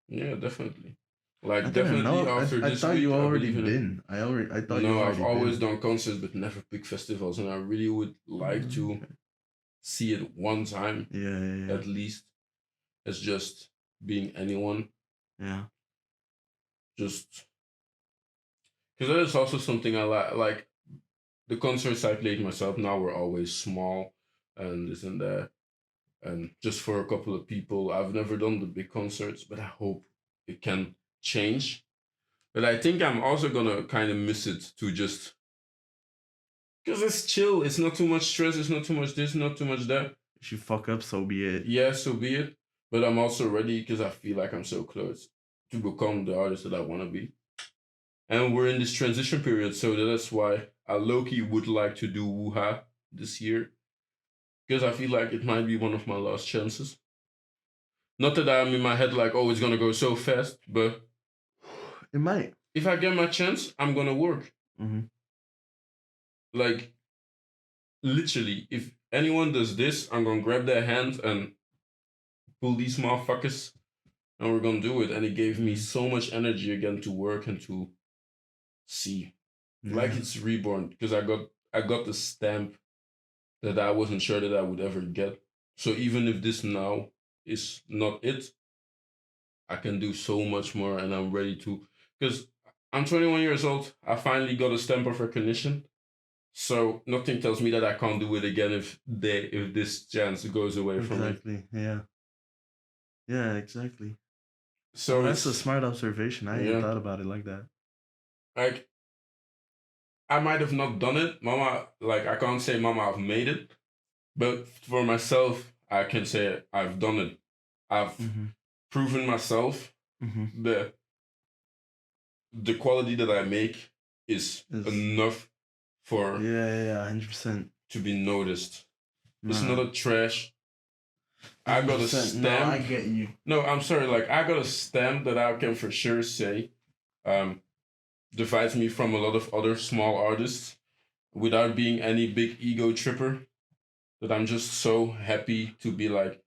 Yeah, definitely. Like definitely after I this thought week, you already I been. I thought no, you already I've always been. done concerts, but never big festivals, and I really would like to see it one time. Yeah. At least, as just being anyone. Yeah. Just because that is also something I like. Like the concerts I played myself now were always small and this and that, and just for a couple of people. I've never done the big concerts, but I hope it can change. But I think I'm also gonna kind of miss it to just because it's chill. It's not too much stress. It's not too much this, not too much that. If you fuck up, so be it. Yeah, so be it. But I'm also ready because I feel like I'm so close to become the artist that I want to be. And we're in this transition period, so that's why I low-key would like to do Wuha this year. Because I feel like it might be one of my last chances. Not that I'm in my head like, oh, it's gonna go so fast, but it might. If I get my chance, I'm gonna work. Mm-hmm. Like, literally, if anyone does this, I'm gonna grab their hand and pull these motherfuckers, and we're gonna do it. And it gave me so much energy again to work and to see, like it's reborn. Because I got the stamp that I wasn't sure that I would ever get. So even if this now is not it, I can do so much more, and I'm ready to. Because I'm 21 years old. I finally got a stamp of recognition. So nothing tells me that I can't do it again if this chance goes away from me. Exactly. Yeah, exactly. So that's a smart observation. I hadn't thought about it like that. Like, I might have not done it, Mama. Like, I can't say, Mama, I've made it. But for myself, I can say I've done it. I've proven myself that the quality that I make is enough for 100% to be noticed. It's not a trash. I got a stamp. No, I get you. No, I'm sorry. Like I got a stamp that I can for sure say divides me from a lot of other small artists without being any big ego tripper. That I'm just so happy to be like,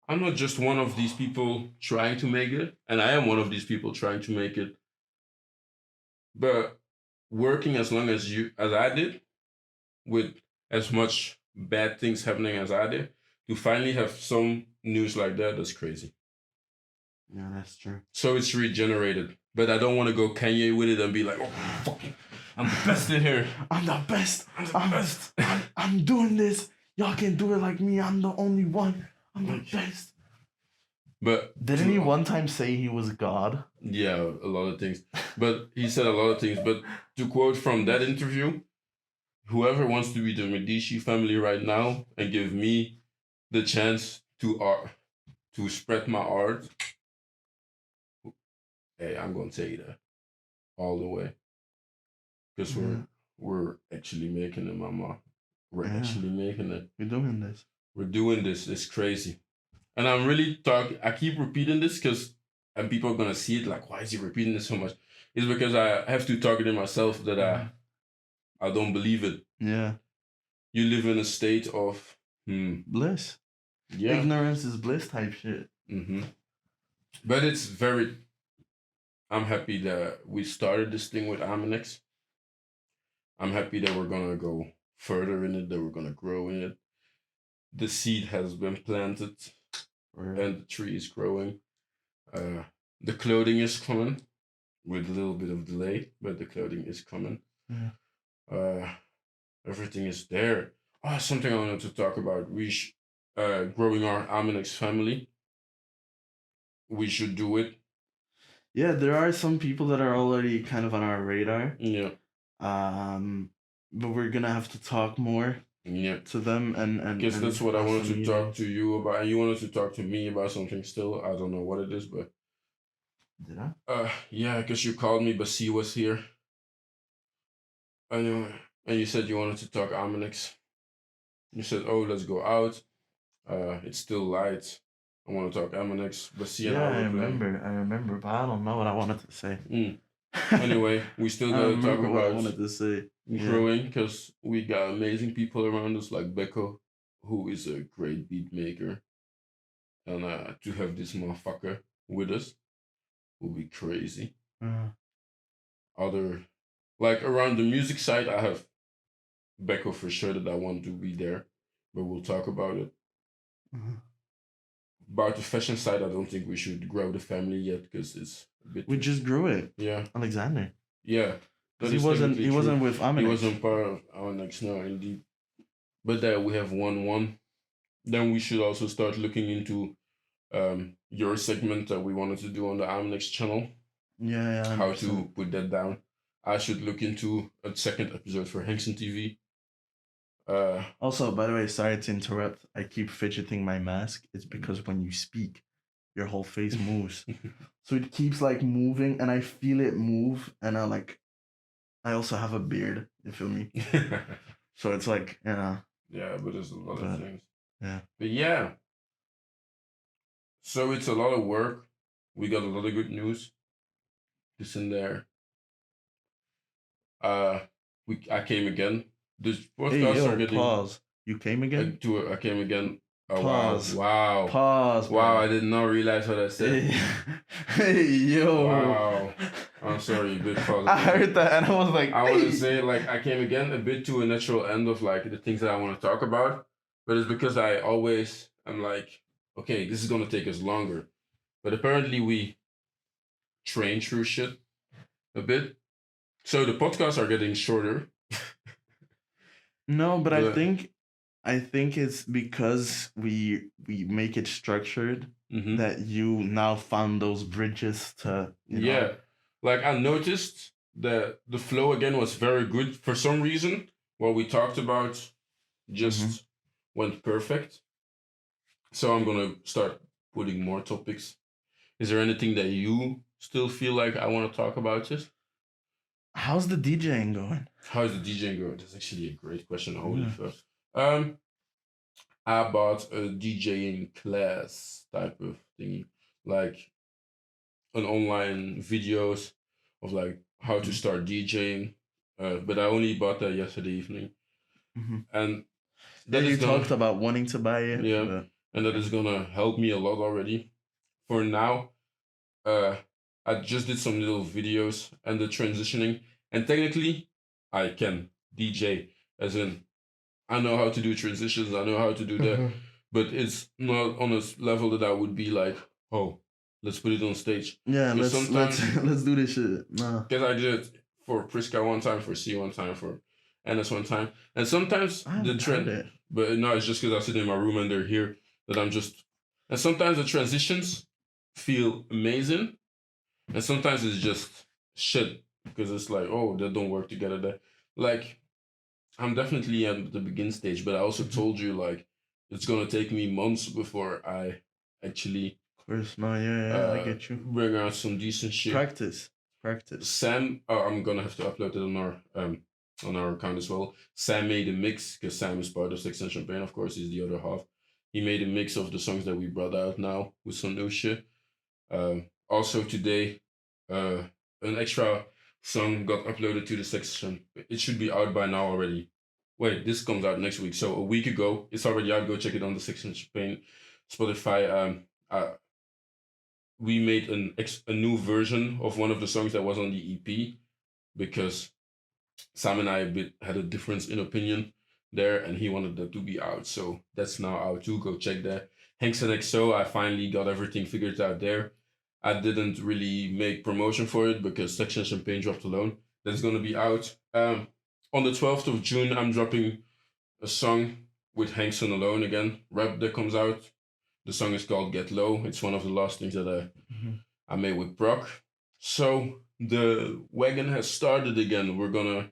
I'm not just one of these people trying to make it, and I am one of these people trying to make it. But working as long as I did, with as much bad things happening as I did, to finally have some news like that's crazy. Yeah, that's true. So it's regenerated. But I don't want to go Kaye with it and be like, oh, fuck, I'm the best in here. I'm the best. I'm the best. I'm doing this. Y'all can't do it like me. I'm the only one. I'm the best. But didn't he one time say he was God? Yeah, a lot of things. But he said a lot of things. But to quote from that interview, whoever wants to be the Medici family right now and give me the chance to spread my art, hey, I'm gonna take that all the way. Because we're actually making it, Mama. We're actually making it. We're doing this. We're doing this. It's crazy. And I'm really I keep repeating this and people are gonna see it like, why is he repeating this so much? It's because I have to target it myself that I don't believe it. Yeah. You live in a state of bliss. Yeah. Ignorance is bliss type shit. Mm-hmm. But it's very. I'm happy that we started this thing with AMENEX. I'm happy that we're gonna go further in it, that we're gonna grow in it. The seed has been planted, and the tree is growing. The clothing is coming, with a little bit of delay, but the clothing is coming. Yeah. Everything is there. Oh, something I wanted to talk about. We growing our AMENEX family. We should do it. Yeah, there are some people that are already kind of on our radar. Yeah. But we're gonna have to talk more Yeah. to them and Because that's what I have wanted some to talk meetings. to you about, and you wanted to talk to me about something still. I don't know what it is, but Did I? yeah, because you called me, but C was here. Anyway, and you said you wanted to talk AMENEX. You said, "Oh, let's go out. It's still light. I want to talk AMENEX." But C and Yeah, I I were playing. remember, but I don't know what I wanted to say. Anyway, we still I gotta don't talk remember what I about wanted to say. Yeah. growing because we got amazing people around us like Becco, who is a great beat maker, and to have this motherfucker with us will be crazy. Uh, Other like around the music side, I have Becco for sure that I want to be there, but we'll talk about it. uh, About the fashion side, I don't think we should grow the family yet because it's a bit. we just grew it. Yeah. Alexander. Yeah. Because That is technically he true. wasn't with He AMENEX. wasn't part of our next now, indeed. But that we have 1-1. Then we should also start looking into your segment that we wanted to do on the AMENEX channel. Yeah, how to put that down. I should look into a second episode for Henksson TV. Also, by the way, sorry to interrupt. I keep fidgeting my mask. It's because when you speak, your whole face moves. So it keeps like moving and I feel it move and I also have a beard, you feel me? So it's like, yeah, but there's a lot of things. Yeah. But yeah. So it's a lot of work. We got a lot of good news. This in there. I came again. This podcast are getting pause. You came again? I came again. Oh, pause. Wow. Pause. Wow, I did not realize what I said. Hey, yo. Wow. I'm sorry, big pause. I heard that and I was like, I want to say like I came again a bit to a natural end of like the things that I want to talk about, but it's because I'm like, okay, this is gonna take us longer. But apparently we train through shit a bit. So the podcasts are getting shorter. No, but I think it's because we make it structured that you now found those bridges to yeah. Like I noticed that the flow again was very good for some reason. What we talked about just went perfect. So I'm gonna start putting more topics. Is there anything that you still feel like I want to talk about it? How's the DJing going? How's the DJing going? That's actually a great question. Holy fuck. I bought a DJing class type of thing, like an online videos of like how to start DJing. But I only bought that yesterday evening, and that you talked about wanting to buy it. Yeah, and that is gonna help me a lot already. For now, I just did some little videos and the transitioning, and technically, I can DJ, as in I know how to do transitions, I know how to do that, but it's not on a level that I would be like, oh, let's put it on stage. Yeah, let's do this shit. Because I did it for Priska one time, for C one time, for NS one time, and sometimes the trend. But no, it's just because I sit in my room and they're here that I'm just. And sometimes the transitions feel amazing, and sometimes it's just shit because it's like, oh, they don't work together. There, like, I'm definitely at the begin stage, but I also told you like it's gonna take me months before I actually. Of course, no, yeah, I get you. Bring out some decent shit. Practice. Sam, I'm gonna have to upload it on our account as well. Sam made a mix because Sam is part of Sex and Champagne. Of course, he's the other half. He made a mix of the songs that we brought out now with some new shit. Also today, an extra song got uploaded to the section. It should be out by now already. Wait, this comes out next week. So a week ago, it's already out. Go check it on the Sex and Champagne Spotify. We made a new version of one of the songs that was on the EP because Sam and I had a difference in opinion there, and he wanted that to be out. So that's now out too. Go check that. Henksson XO, I finally got everything figured out there. I didn't really make promotion for it because Section Champagne dropped alone. That's gonna be out. On the 12th of June, I'm dropping a song with Henksson alone again. Rap that comes out. The song is called Get Low. It's one of the last things that I made with Brock. So the wagon has started again. We're gonna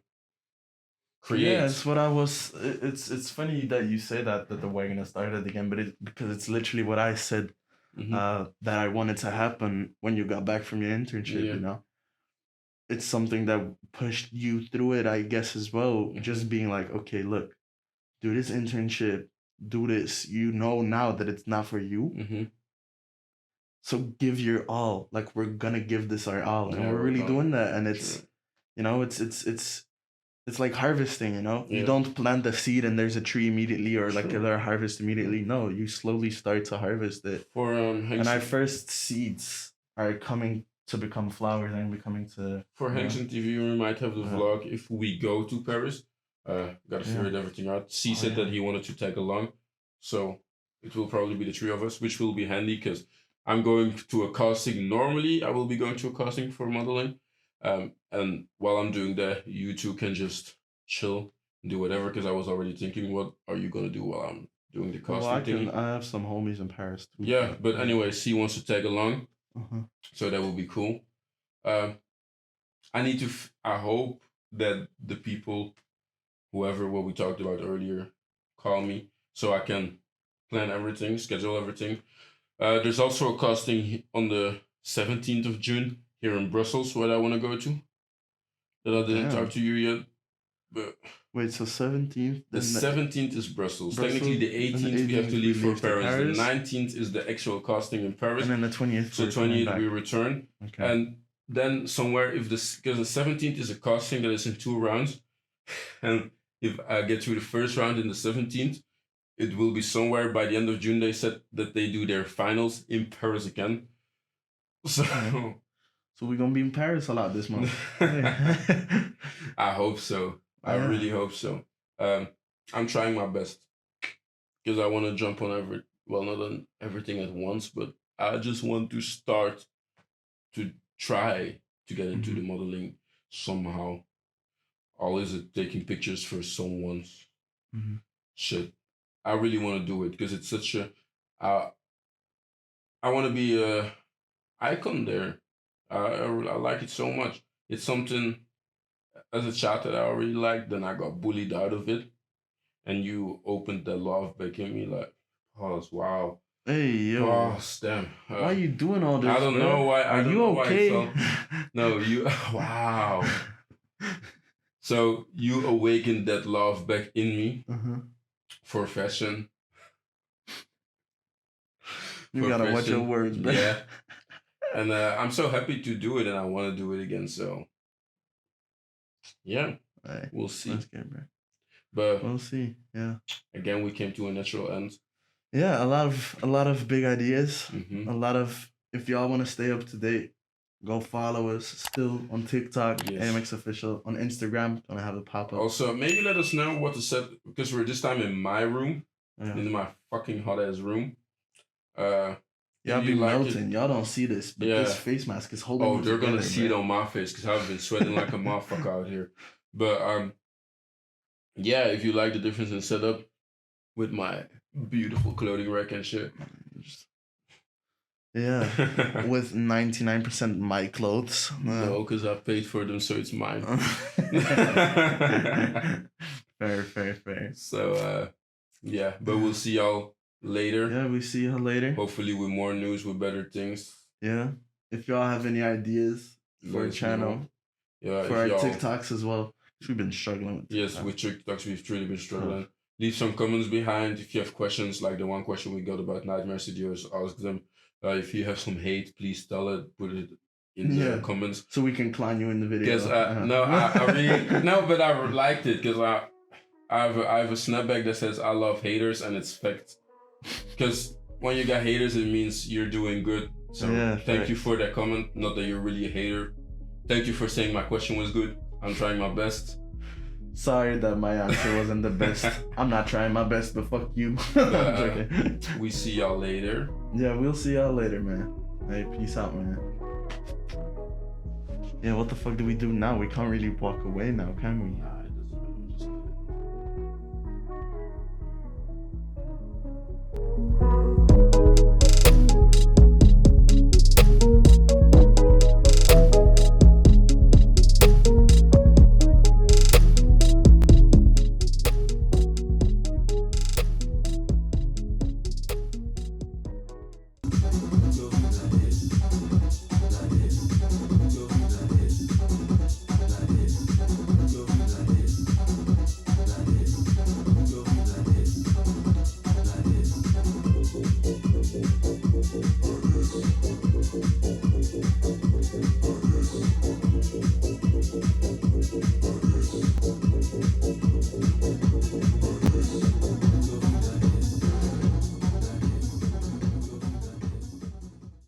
create. Yeah, it's what I was. It's funny that you say that the wagon has started again, but because it's literally what I said that I wanted to happen when you got back from your internship. Yeah. You know, it's something that pushed you through it, I guess, as well. Just being like, okay, look, do this internship, do this. You know now that it's not for you. So give your all. Like, we're gonna give this our all, and we're really doing that. And it's, you know, it's like harvesting. You know, you don't plant the seed and there's a tree immediately, or like a harvest immediately. No, you slowly start to harvest it. For and our first seeds are coming to become flowers and becoming to. For Henksson TV, we might have the vlog if we go to Paris. Gotta figure everything out. C said that he wanted to tag along, so it will probably be the three of us, which will be handy because I'm going to a casting. Normally, I will be going to a casting for modeling, and while I'm doing that, you two can just chill and do whatever. Because I was already thinking, what are you gonna do while I'm doing the casting? I have some homies in Paris too. Yeah, but anyway, C wants to tag along, so that will be cool. I need to. I hope that the people, whoever what we talked about earlier, call me so I can plan everything, schedule everything. There's also a casting on the 17th of June here in Brussels, where I want to go to. That I didn't talk to you yet, but wait, so 17th. The 17th is Brussels. Technically, the 18th we have to leave for Paris. The 19th is the actual casting in Paris, and then the 20th. So 20th we return, and then somewhere because the 17th is a casting that is in 2 rounds, and if I get through the first round in the 17th, it will be somewhere by the end of June. They said that they do their finals in Paris again. So we're gonna be in Paris a lot this month. I hope so. I really hope so. I'm trying my best because I want to jump on not on everything at once, but I just want to start to try to get into the modeling somehow. All is it taking pictures for someone's shit. I really want to do it because it's such a. I want to be a icon there. I like it so much. It's something as a child that I already liked. Then I got bullied out of it, and you opened that love back in me. Like, oh, wow. Hey yo. Oh, damn. Why are you doing all this? I don't know why. Are you okay? No, you. Wow. So you awakened that love back in me for fashion. You gotta watch your words, bro. Yeah. And I'm so happy to do it, and I want to do it again. So, yeah, we'll see. That's good, bro. But we'll see. Yeah. Again, we came to a natural end. Yeah, a lot of big ideas. A lot of, if y'all want to stay up to date, go follow us still on TikTok, AMENEX official, on Instagram. Gonna have it pop up. Also, maybe let us know what to set, because we're this time in my room, in my fucking hot ass room. Y'all be melting. Y'all don't see this, but this face mask is holding. Oh, they're gonna see it on my face because I've been sweating like a motherfucker out here. But yeah, if you like the difference in setup with my beautiful clothing rack and shit. Yeah, with 99% my clothes. No, because I paid for them, so it's mine. Fair. So yeah, but we'll see y'all later. Yeah, we see you later. Hopefully with more news, with better things. Yeah. If y'all have any ideas for a channel, for our TikToks as well, we've been struggling with TikTok. Yes, with TikToks, we've really been struggling. Leave some comments behind if you have questions, like the one question we got about Nightmare Studios. Ask them. If you have some hate, please tell it. Put it in the comments, so we can clown you in the video. Because I really but I liked it because I have a snapback that says I love haters, and it's fact. Because when you got haters, it means you're doing good. So thank you for that comment. Not that you're really a hater. Thank you for saying my question was good. I'm trying my best. Sorry that my answer wasn't the best. I'm not trying my best, but fuck you. We see y'all later. Yeah, we'll see y'all later, man. Hey, peace out, man. Yeah, what the fuck do we do now? We can't really walk away now, can we?